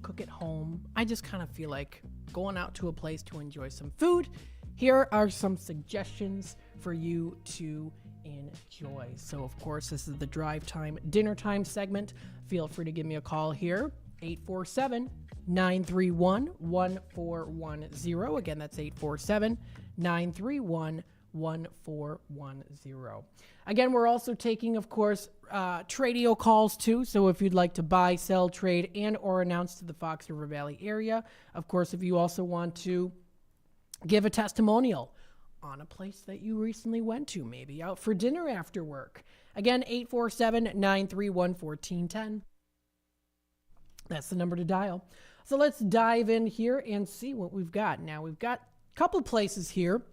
cook at home. I just kind of feel like going out to a place to enjoy some food. Here are some suggestions for you to enjoy. So, of course, this is the Drive Time Dinner Time segment. Feel free to give me a call here, 847-931-1410. Again, that's 847-931-1410. Again, we're also taking, of course, Tradio calls too. So if you'd like to buy, sell, trade, and or announce to the Fox River Valley area. Of course, if you also want to give a testimonial on a place that you recently went to, maybe out for dinner after work. Again, 847-931-1410. That's the number to dial. So let's dive in here and see what we've got. Now, we've got a couple places here.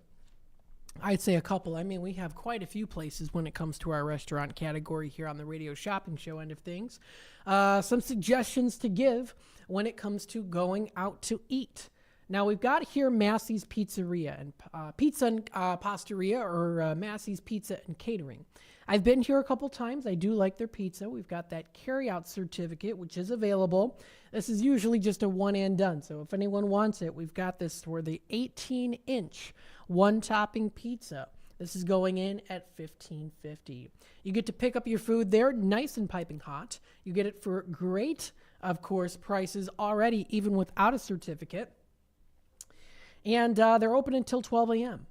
I'd say a couple. I mean, we have quite a few places when it comes to our restaurant category here on the Radio Shopping Show end of things. Some suggestions to give when it comes to going out to eat. Now, we've got here Massey's Pizzeria and Pizza and Pastaria, or Massey's Pizza and Catering. I've been here a couple times. I do like their pizza. We've got that carryout certificate, which is available. This is usually just a one and done. So if anyone wants it, we've got this for the 18-inch one-topping pizza. This is going in at $15.50. You get to pick up your food there, nice and piping hot. You get it for great, of course, prices already, even without a certificate. And they're open until 12 a.m.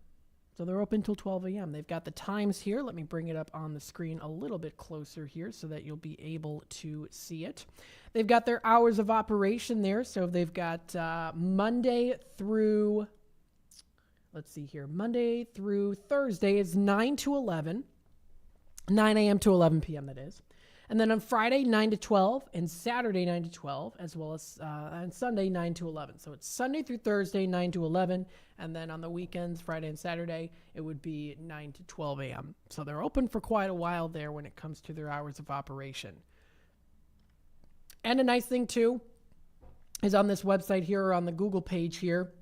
So they're open until 12 a.m. They've got the times here. Let me bring it up on the screen a little bit closer here so that you'll be able to see it. They've got their hours of operation there. So they've got Monday through, Monday through Thursday is 9 to 11. 9 a.m. to 11 p.m. that is. And then on Friday, 9 to 12, and Saturday, 9 to 12, as well as on Sunday, 9 to 11. So it's Sunday through Thursday, 9 to 11, and then on the weekends, Friday and Saturday, it would be 9 to 12 a.m. So they're open for quite a while there when it comes to their hours of operation. And a nice thing, too, is on this website here, or on the Google page here,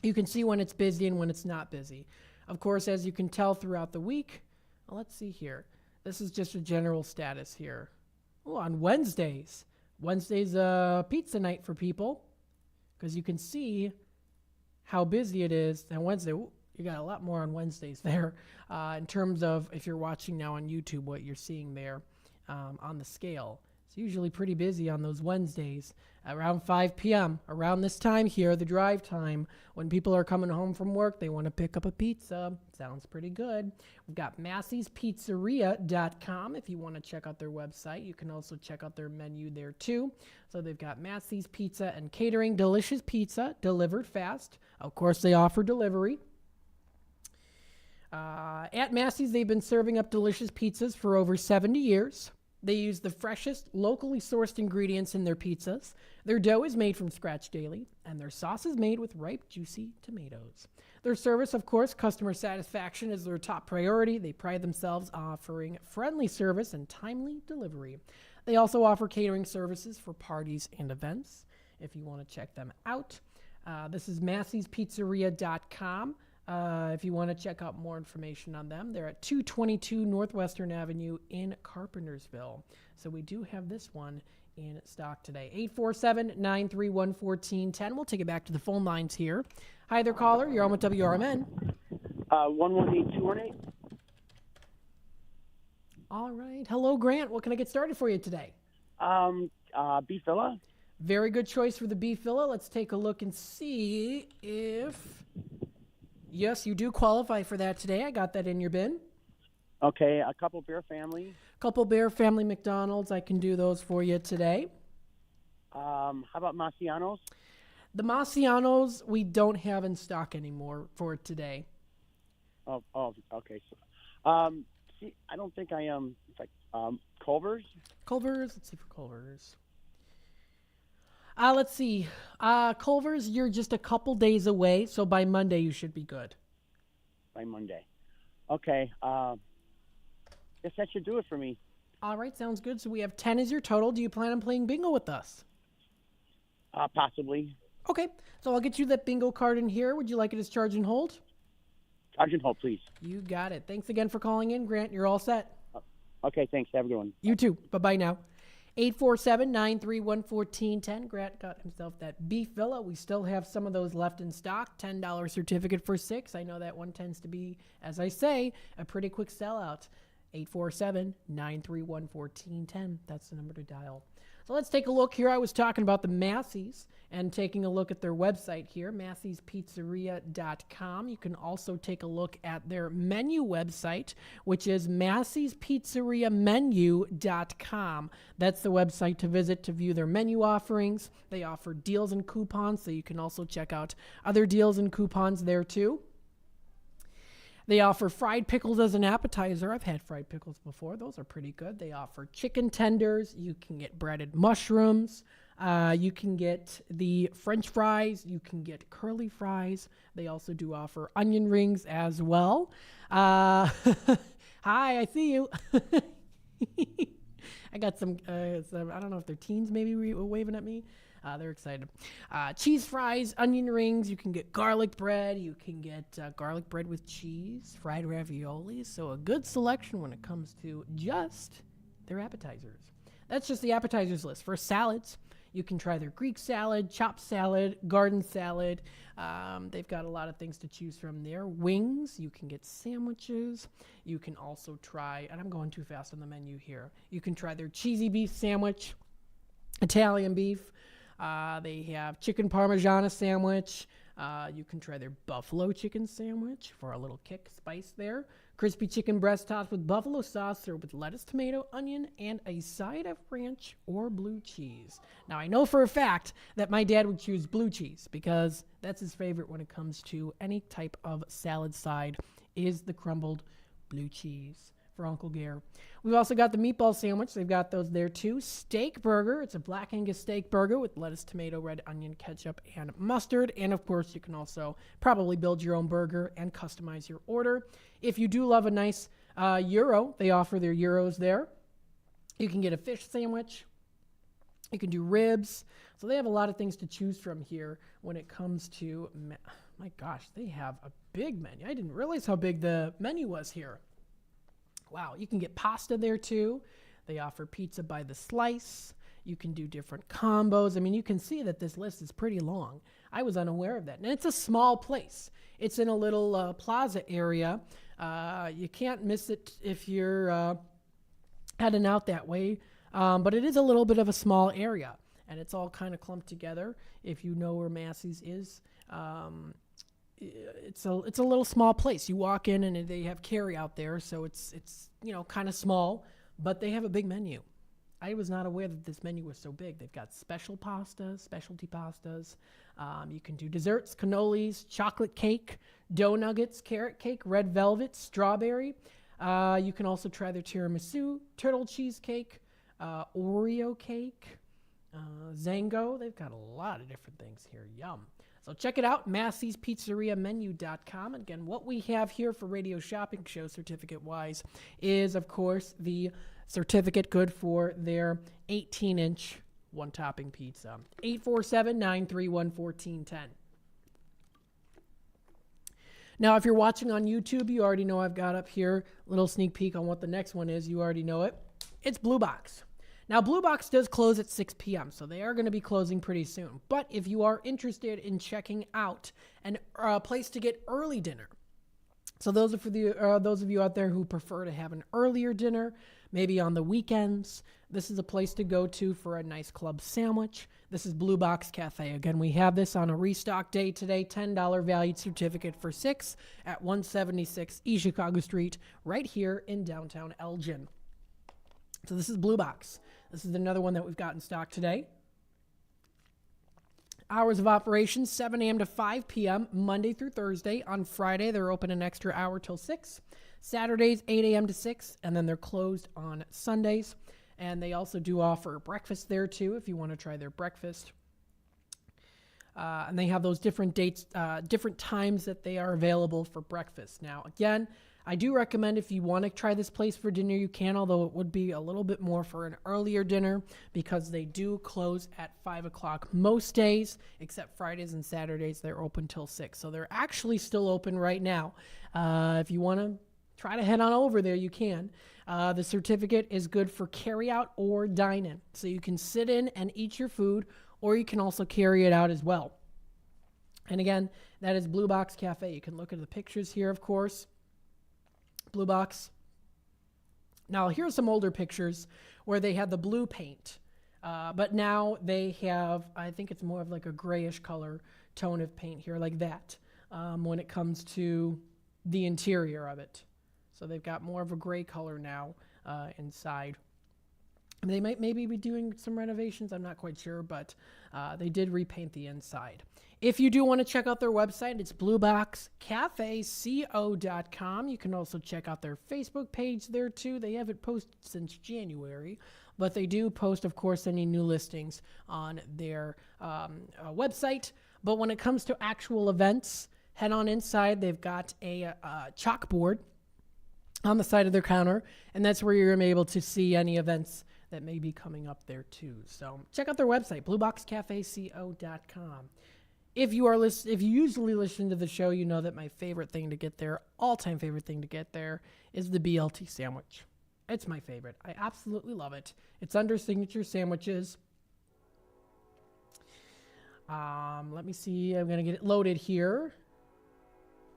you can see when it's busy and when it's not busy. Of course, as you can tell throughout the week, well, let's see here. This is just a general status here. Oh, on Wednesdays. Wednesday's a pizza night for people because you can see how busy it is. And Wednesday, you got a lot more on Wednesdays there in terms of if you're watching now on YouTube, what you're seeing there on the scale. It's usually pretty busy on those Wednesdays around 5 p.m. Around this time here, the drive time, when people are coming home from work, they want to pick up a pizza. Sounds pretty good. We've got Massey'sPizzeria.com if you want to check out their website. You can also check out their menu there too. So they've got Massey's Pizza and Catering, delicious pizza, delivered fast. Of course, they offer delivery. At Massey's, they've been serving up delicious pizzas for over 70 years. They use the freshest, locally sourced ingredients in their pizzas. Their dough is made from scratch daily, and their sauce is made with ripe, juicy tomatoes. Their service, of course, customer satisfaction is their top priority. They pride themselves on offering friendly service and timely delivery. They also offer catering services for parties and events, if you want to check them out. This is Massey'sPizzeria.com. If you want to check out more information on them, they're at 222 Northwestern Avenue in Carpentersville. So we do have this one in stock today. 847-931-1410. We'll take it back to the phone lines here. Hi there, caller. You're on with WRMN. 118218. All right. Hello, Grant. What can I get started for you today? Beef filla. Very good choice for the beef filla. Let's take a look and see if... Yes, you do qualify for that today. I got that in your bin. Okay, a couple beer family. Couple Bear Family McDonald's. I can do those for you today. How about Marcianos? The Marcianos we don't have in stock anymore for today. Oh, okay. So, see, I don't think I am. Culver's. Culver's. Let's see for Culver's. Let's see. Culver's, you're just a couple days away, so by Monday you should be good. By Monday. Okay. Guess that should do it for me. All right, sounds good. So we have 10 as your total. Do you plan on playing bingo with us? Possibly. Okay, so I'll get you that bingo card in here. Would you like it as charge and hold? Charge and hold, please. You got it. Thanks again for calling in, Grant. You're all set. Okay, thanks. Have a good one. You too. Bye-bye now. 847-931-1410. Grant got himself that beef villa. We still have some of those left in stock. $10 certificate for 6. I know that one tends to be, as I say, a pretty quick sellout. 847-931-1410. That's the number to dial. So let's take a look here. I was talking about the Massey's and taking a look at their website here, Massey'sPizzeria.com. You can also take a look at their menu website, which is Massey'sPizzeriaMenu.com. That's the website to visit to view their menu offerings. They offer deals and coupons, so you can also check out other deals and coupons there too. They offer fried pickles as an appetizer. I've had fried pickles before. Those are pretty good. They offer chicken tenders. You can get breaded mushrooms. You can get the French fries. You can get curly fries. They also do offer onion rings as well. Hi, I see you. I got some, I don't know if they're teens maybe waving at me. They're excited. Cheese fries, onion rings. You can get garlic bread. You can get garlic bread with cheese, fried raviolis. So a good selection when it comes to just their appetizers. That's just the appetizers list. For salads, you can try their Greek salad, chopped salad, garden salad. They've got a lot of things to choose from there. Wings, you can get sandwiches. You can also try, and I'm going too fast on the menu here. You can try their cheesy beef sandwich, Italian beef. They have chicken parmigiana sandwich. You can try their buffalo chicken sandwich for a little kick, spice there. Crispy chicken breast topped with buffalo sauce, served with lettuce, tomato, onion, and a side of ranch or blue cheese. Now, I know for a fact that my dad would choose blue cheese because that's his favorite when it comes to any type of salad side is the crumbled blue cheese for Uncle Gare. We've also got the meatball sandwich. They've got those there too. Steak burger. It's a black Angus steak burger with lettuce, tomato, red onion, ketchup, and mustard. And of course, you can also probably build your own burger and customize your order. If you do love a nice gyro, they offer their gyros there. You can get a fish sandwich. You can do ribs. So they have a lot of things to choose from here when it comes to, my gosh, they have a big menu. I didn't realize how big the menu was here. Wow, you can get pasta there too. They offer pizza by the slice. You can do different combos. I mean, you can see that this list is pretty long. I was unaware of that. And it's a small place. It's in a little plaza area. You can't miss it if you're heading out that way. But it is a little bit of a small area. And it's all kind of clumped together. If you know where Massey's is, it's a little small place. You walk in and they have carry out there, so it's kind of small, but they have a big menu. I was not aware that this menu was so big. They've got specialty pastas. You can do desserts, cannolis, chocolate cake, dough nuggets, carrot cake, red velvet, strawberry. You can also try their tiramisu, turtle cheesecake, Oreo cake, Zango. They've got a lot of different things here. Yum. So check it out, Massey'sPizzeriaMenu.com. Again, what we have here for Radio Shopping Show certificate-wise is, of course, the certificate good for their 18-inch one-topping pizza. 847-931-1410. Now, if you're watching on YouTube, you already know I've got up here a little sneak peek on what the next one is. You already know it. It's Blue Box. Now, Blue Box does close at 6 p.m., so they are going to be closing pretty soon. But if you are interested in checking out a place to get early dinner, so those of you out there who prefer to have an earlier dinner, maybe on the weekends, this is a place to go to for a nice club sandwich. This is Blue Box Cafe. Again, we have this on a restock day today, $10 valued certificate for 6 at 176 East Chicago Street, right here in downtown Elgin. So this is Blue Box. This is another one that we've got in stock today. Hours of operation, 7 a.m. to 5 p.m., Monday through Thursday. On Friday, they're open an extra hour till 6. Saturdays, 8 a.m. to 6, and then they're closed on Sundays. And they also do offer breakfast there, too, if you want to try their breakfast. And they have those different dates, different times that they are available for breakfast. Now, again, I do recommend if you want to try this place for dinner, you can, although it would be a little bit more for an earlier dinner because they do close at 5 o'clock most days, except Fridays and Saturdays. They're open till 6. So they're actually still open right now. If you want to try to head on over there, you can. The certificate is good for carry out or dine in. So you can sit in and eat your food, or you can also carry it out as well. And again, that is Blue Box Cafe. You can look at the pictures here, of course. Blue Box. Now, here's some older pictures where they had the blue paint. But now they have, I think it's more of like a grayish color tone of paint here, like that, when it comes to the interior of it. So they've got more of a gray color now inside. They might maybe be doing some renovations. I'm not quite sure, but they did repaint the inside. If you do want to check out their website, it's blueboxcafeco.com. You can also check out their Facebook page there, too. They haven't posted since January, but they do post, of course, any new listings on their website. But when it comes to actual events, head on inside. They've got a chalkboard on the side of their counter, and that's where you're able to see any events that may be coming up there too. So check out their website, blueboxcafeco.com. If you usually listen to the show, you know that my favorite thing to get there, all-time favorite thing to get there, is the BLT sandwich. It's my favorite. I absolutely love it. It's under Signature Sandwiches. Let me see. I'm going to get it loaded here.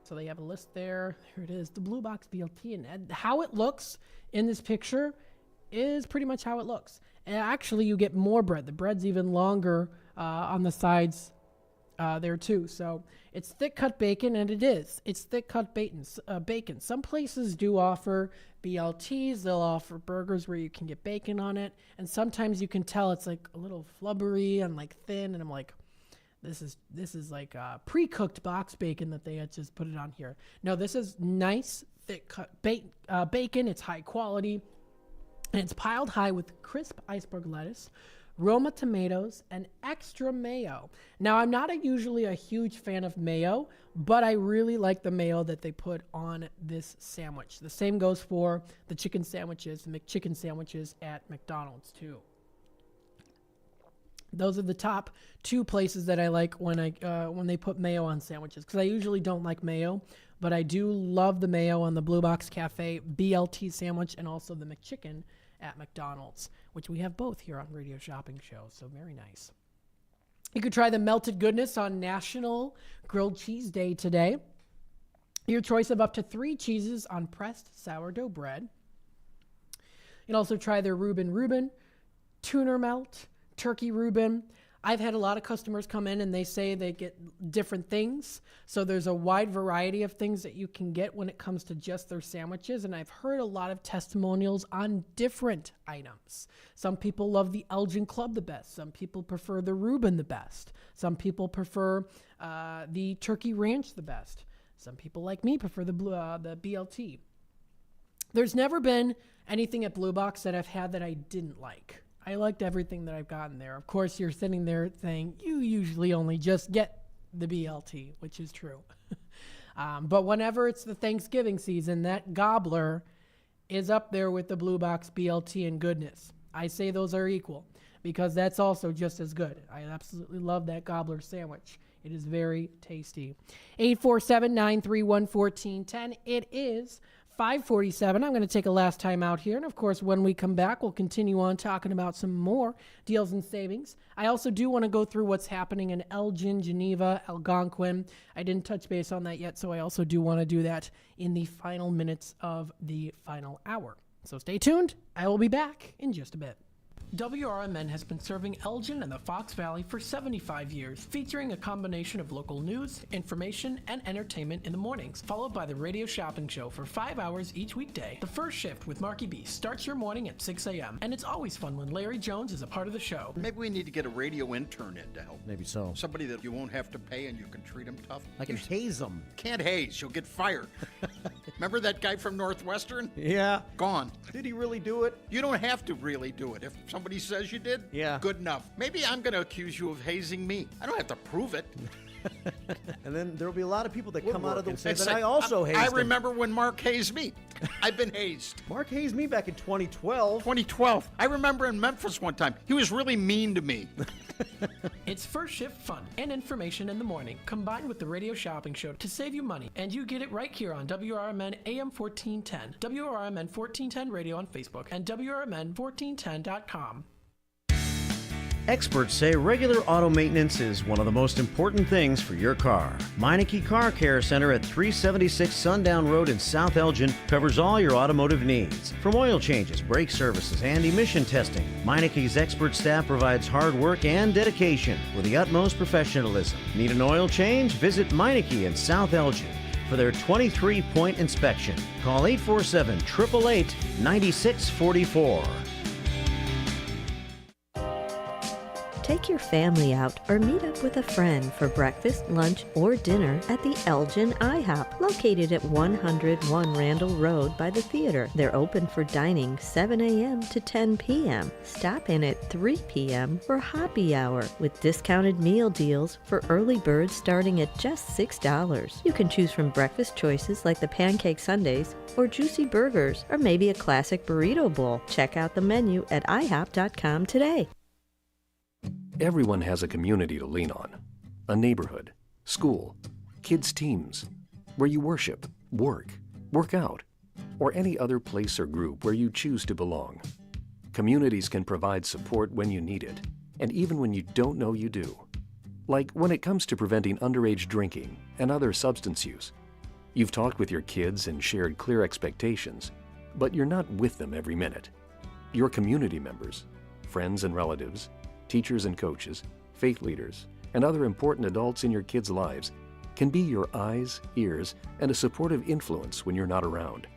So they have a list there. Here it is, the Blue Box BLT. And how it looks in this picture is pretty much how it looks. And actually, you get more bread. The bread's even longer on the sides there too. So it's thick cut bacon, and it is. It's thick cut bacon. Some places do offer BLTs. They'll offer burgers where you can get bacon on it. And sometimes you can tell it's like a little flubbery and like thin. And I'm like, this is like pre-cooked box bacon that they had just put it on here. No, this is nice, thick cut bacon. It's high quality. And it's piled high with crisp iceberg lettuce, Roma tomatoes, and extra mayo. Now, I'm not usually a huge fan of mayo, but I really like the mayo that they put on this sandwich. The same goes for the chicken sandwiches, the McChicken sandwiches at McDonald's too. Those are the top two places that I like when they put mayo on sandwiches, because I usually don't like mayo, but I do love the mayo on the Blue Box Cafe BLT sandwich and also the McChicken at McDonald's, which we have both here on Radio Shopping Show, so very nice. You could try the melted goodness on National Grilled Cheese Day today. Your choice of up to 3 cheeses on pressed sourdough bread. You can also try their Reuben, tuner melt, turkey Reuben. I've had a lot of customers come in and they say they get different things. So there's a wide variety of things that you can get when it comes to just their sandwiches. And I've heard a lot of testimonials on different items. Some people love the Elgin Club the best. Some people prefer the Reuben the best. Some people prefer the Turkey Ranch the best. Some people like me prefer the BLT. There's never been anything at Blue Box that I've had that I didn't like. I liked everything that I've gotten there. Of course, you're sitting there saying you usually only just get the BLT, which is true. But whenever it's the Thanksgiving season, that gobbler is up there with the Blue Box BLT and goodness. I say those are equal because that's also just as good. I absolutely love that gobbler sandwich. It is very tasty. 847-931-1410. It is 5:47. I'm going to take a last time out here. And, of course, when we come back, we'll continue on talking about some more deals and savings. I also do want to go through what's happening in Elgin, Geneva, Algonquin. I didn't touch base on that yet, so I also do want to do that in the final minutes of the final hour. So stay tuned. I will be back in just a bit. WRMN has been serving Elgin and the Fox Valley for 75 years, featuring a combination of local news, information, and entertainment in the mornings, followed by the radio shopping show for 5 hours each weekday. The first shift with Marky B starts your morning at 6 a.m., and it's always fun when Larry Jones is a part of the show. Maybe we need to get a radio intern in to help. Maybe so. Somebody that you won't have to pay and you can treat him tough. I can haze them. Can't haze. You'll get fired. Remember that guy from Northwestern? Yeah. Gone. Did he really do it? You don't have to really do it. If somebody says you did, yeah, good enough. Maybe I'm going to accuse you of hazing me. I don't have to prove it. And then there'll be a lot of people that come out of the and say that say, I also hazed I him. remember when Mark hazed me. I've been hazed. Mark hazed me back in 2012. 2012. I remember in Memphis one time. He was really mean to me. It's first shift fun and information in the morning, combined with the radio shopping show to save you money. And you get it right here on WRMN AM 1410, WRMN 1410 Radio on Facebook, and WRMN1410.com. Experts say regular auto maintenance is one of the most important things for your car. Meineke Car Care Center at 376 Sundown Road in South Elgin covers all your automotive needs. From oil changes, brake services, and emission testing, Meineke's expert staff provides hard work and dedication with the utmost professionalism. Need an oil change? Visit Meineke in South Elgin for their 23-point inspection. Call 847-888-9644. Take your family out or meet up with a friend for breakfast, lunch, or dinner at the Elgin IHOP, located at 101 Randall Road by the theater. They're open for dining 7 a.m. to 10 p.m. Stop in at 3 p.m. for happy hour with discounted meal deals for early birds starting at just $6. You can choose from breakfast choices like the pancake sundaes or juicy burgers or maybe a classic burrito bowl. Check out the menu at IHOP.com today. Everyone has a community to lean on. A neighborhood, school, kids' teams, where you worship, work out, or any other place or group where you choose to belong. Communities can provide support when you need it, and even when you don't know you do. Like when it comes to preventing underage drinking and other substance use. You've talked with your kids and shared clear expectations, but you're not with them every minute. Your community members, friends and relatives, teachers and coaches, faith leaders, and other important adults in your kids' lives can be your eyes, ears, and a supportive influence when you're not around,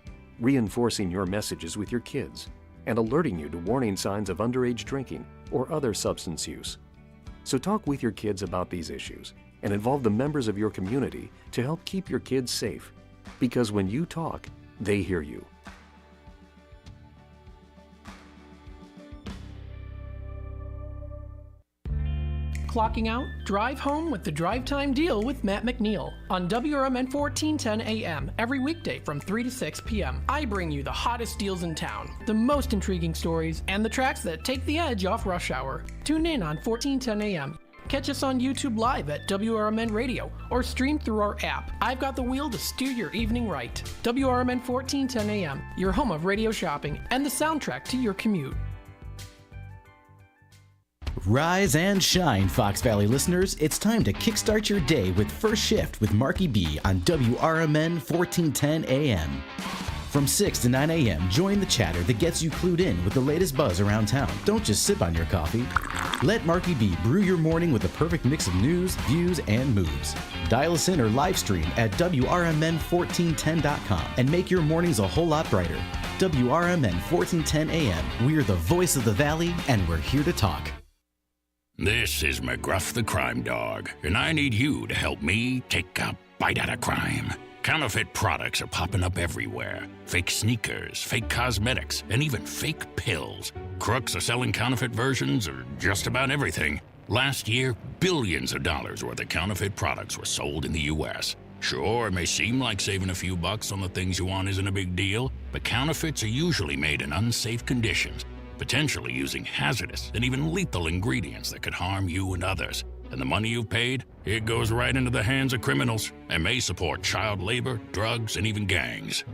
reinforcing your messages with your kids and alerting you to warning signs of underage drinking or other substance use. So talk with your kids about these issues and involve the members of your community to help keep your kids safe, because when you talk, they hear you. Clocking out? Drive home with the Drive Time Deal with Matt McNeil on WRMN 1410 AM every weekday from 3 to 6 p.m. I bring you the hottest deals in town, the most intriguing stories, and the tracks that take the edge off rush hour. Tune in on 1410 AM. Catch us on YouTube Live at WRMN Radio or stream through our app. I've got the wheel to steer your evening right. WRMN 1410 AM, your home of radio shopping and the soundtrack to your commute. Rise and shine, Fox Valley listeners. It's time to kickstart your day with First Shift with Marky B on WRMN 1410 AM. From 6 to 9 a.m., join the chatter that gets you clued in with the latest buzz around town. Don't just sip on your coffee. Let Marky B brew your morning with the perfect mix of news, views, and moves. Dial us in or live stream at WRMN1410.com and make your mornings a whole lot brighter. WRMN 1410 AM. We're the voice of the Valley, and we're here to talk. This is McGruff the Crime Dog, and I need you to help me take a bite out of crime. Counterfeit products are popping up everywhere. Fake sneakers, fake cosmetics, and even fake pills. Crooks are selling counterfeit versions of just about everything. Last year, billions of dollars worth of counterfeit products were sold in the U.S. Sure, it may seem like saving a few bucks on the things you want isn't a big deal, but counterfeits are usually made in unsafe conditions, potentially using hazardous and even lethal ingredients that could harm you and others. And the money you've paid, it goes right into the hands of criminals and may support child labor, drugs, and even gangs.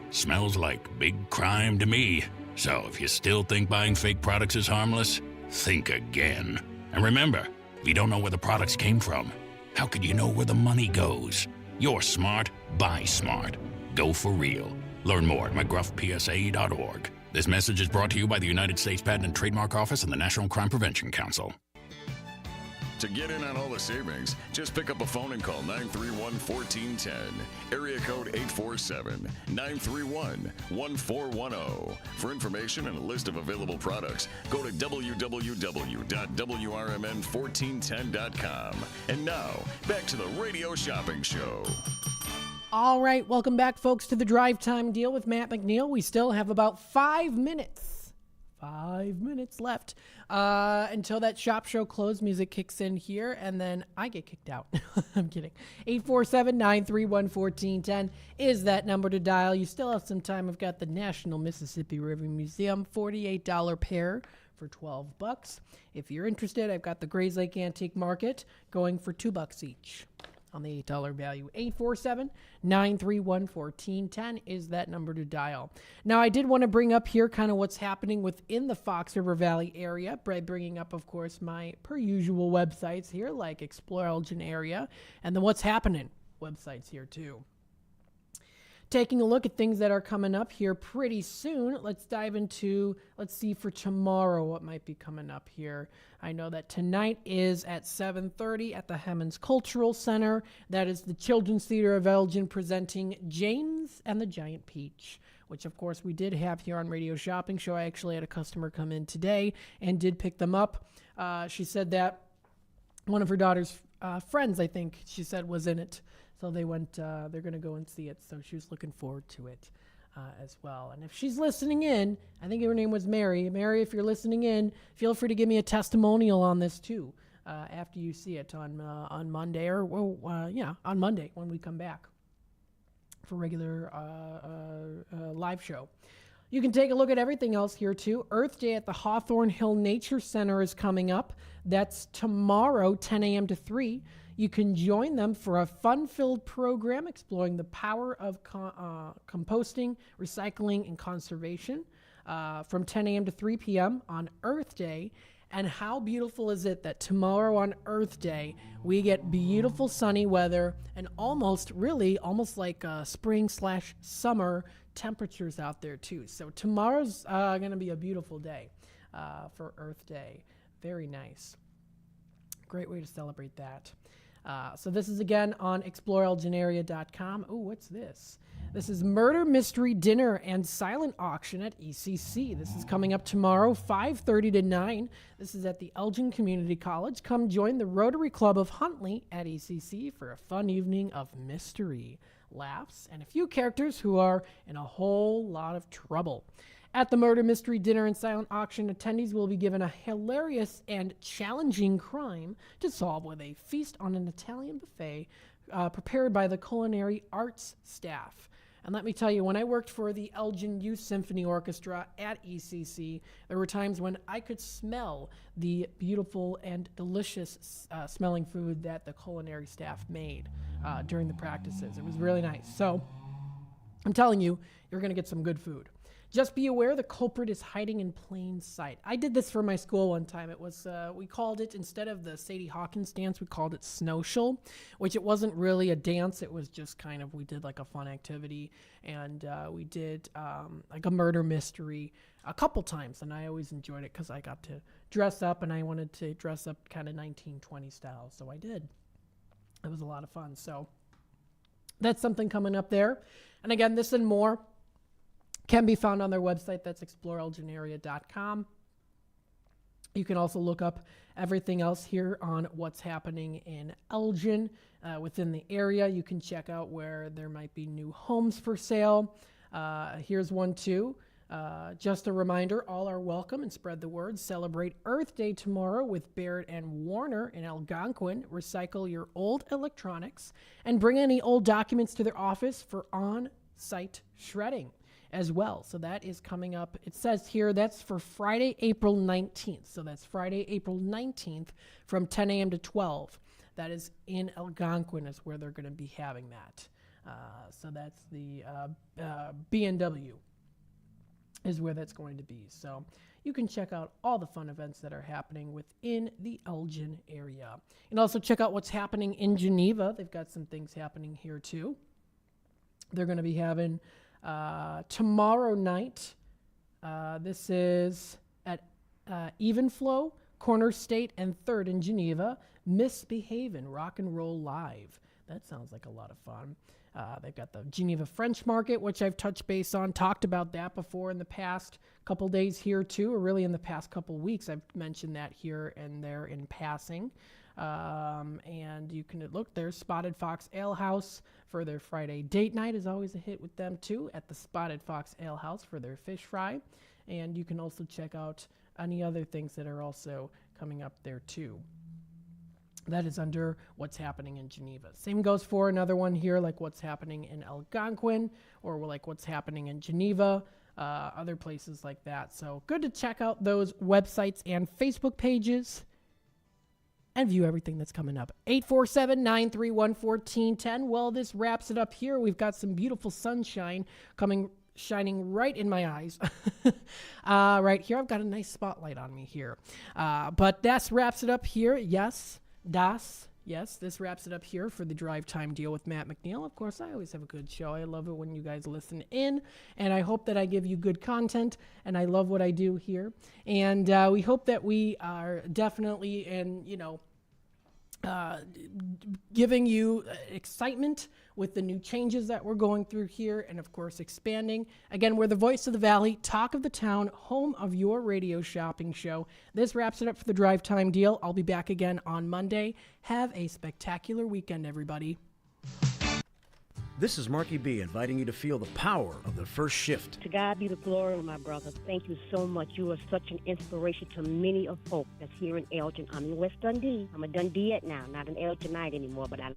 Smells like big crime to me. So if you still think buying fake products is harmless, think again. And remember, if you don't know where the products came from, how could you know where the money goes? You're smart, buy smart. Go for real. Learn more at mcgruffpsa.org. This message is brought to you by the United States Patent and Trademark Office and the National Crime Prevention Council. To get in on all the savings, just pick up a phone and call 931-1410. Area code 847-931-1410. For information and a list of available products, go to www.WRMN1410.com. And now, back to the Radio Shopping Show. All right, welcome back, folks, to the Drive Time Deal with Matt McNeil. We still have about 5 minutes. 5 minutes left until that shop show close music kicks in here, and then I get kicked out. I'm kidding. 847-931-1410 is that number to dial. You still have some time. I've got the National Mississippi River Museum, $48 pair for $12. If you're interested, I've got the Grays Lake Antique Market going for $2 each on the $8 value. 847-931-1410 is that number to dial. Now, I did want to bring up here kind of what's happening within the Fox River Valley area by bringing up, of course, my per usual websites here, like Explore Elgin area, and the What's Happening websites here, too. Taking a look at things that are coming up here pretty soon, let's dive into, let's see for tomorrow what might be coming up here. I know that tonight is at 7:30 at the Hemmons Cultural Center. That is the Children's Theater of Elgin presenting James and the Giant Peach, which of course we did have here on Radio Shopping Show. I actually had a customer come in today and did pick them up. She said that one of her daughter's friends, I think she said, was in it. So they went, they're going to go and see it. So she was looking forward to it as well. And if she's listening in, I think her name was Mary. Mary, if you're listening in, feel free to give me a testimonial on this too after you see it on Monday or, on Monday when we come back for regular live show. You can take a look at everything else here too. Earth Day at the Hawthorne Hill Nature Center is coming up. That's tomorrow, 10 a.m. to 3. You can join them for a fun-filled program exploring the power of composting, recycling, and conservation from 10 a.m. to 3 p.m. on Earth Day. And how beautiful is it that tomorrow on Earth Day, we get beautiful sunny weather and almost like spring/summer temperatures out there too. So tomorrow's going to be a beautiful day for Earth Day. Very nice. Great way to celebrate that. So this is again on exploreelginaria.com. Oh, what's this? This is Murder Mystery Dinner and Silent Auction at ECC. This is coming up tomorrow, 5:30 to 9. This is at the Elgin Community College. Come join the Rotary Club of Huntley at ECC for a fun evening of mystery, laughs, and a few characters who are in a whole lot of trouble. At the Murder Mystery Dinner and Silent Auction, attendees will be given a hilarious and challenging crime to solve with a feast on an Italian buffet prepared by the culinary arts staff. And let me tell you, when I worked for the Elgin Youth Symphony Orchestra at ECC, there were times when I could smell the beautiful and delicious smelling food that the culinary staff made during the practices. It was really nice. So I'm telling you, you're going to get some good food. Just be aware the culprit is hiding in plain sight. I did this for my school one time. It was, we called it, instead of the Sadie Hawkins dance, we called it Snowshul, which it wasn't really a dance. It was just kind of, we did like a fun activity, and we did like a murder mystery a couple times, and I always enjoyed it because I got to dress up, and I wanted to dress up kind of 1920 style, so I did. It was a lot of fun. So that's something coming up there. And again, this and more can be found on their website. That's exploreelginaria.com. You can also look up everything else here on what's happening in Elgin within the area. You can check out where there might be new homes for sale. Here's one too. Just a reminder, all are welcome, and spread the word. Celebrate Earth Day tomorrow with Barrett and Warner in Algonquin. Recycle your old electronics and bring any old documents to their office for on-site shredding. as well. So that is coming up. It says here that's for Friday, April 19th. So that's Friday, April 19th from 10 a.m. to 12. That is in Algonquin is where they're going to be having that. So that's the B&W is where that's going to be. So you can check out all the fun events that are happening within the Elgin area. And also check out what's happening in Geneva. They've got some things happening here too. They're going to be having tomorrow night. This is at Evenflow, Corner State, and 3rd in Geneva. Misbehavin' Rock and Roll Live. That sounds like a lot of fun. They've got the Geneva French Market, which I've touched base on, talked about that before in the past couple days here too, or really in the past couple weeks. I've mentioned that here and there in passing. And you can look, there's Spotted Fox Ale House for their Friday date night is always a hit with them too, at the Spotted Fox Ale House for their fish fry. And you can also check out any other things that are also coming up there too. That is under what's happening in Geneva. Same goes for another one here, like what's happening in Algonquin, or like what's happening in Geneva, other places like that. So good to check out those websites and Facebook pages and view everything that's coming up. 847-931-1410. Well, this wraps it up here. We've got some beautiful sunshine shining right in my eyes. Right here, I've got a nice spotlight on me here. But that wraps it up here. Yes, this wraps it up here for the Drive Time Deal with Matt McNeil. Of course, I always have a good show. I love it when you guys listen in, and I hope that I give you good content, and I love what I do here. And we hope that we are definitely giving you excitement with the new changes that we're going through here, and of course expanding. Again, we're the voice of the Valley, talk of the town, home of your radio shopping show. This wraps it up for the Drive Time Deal. I'll be back again on Monday. Have a spectacular weekend, everybody. This is Marky B inviting you to feel the power of the first shift. To God be the glory, my brother. Thank you so much. You are such an inspiration to many of folk that's here in Elgin. I'm in West Dundee. I'm a Dundeeite now, not an Elginite anymore, but I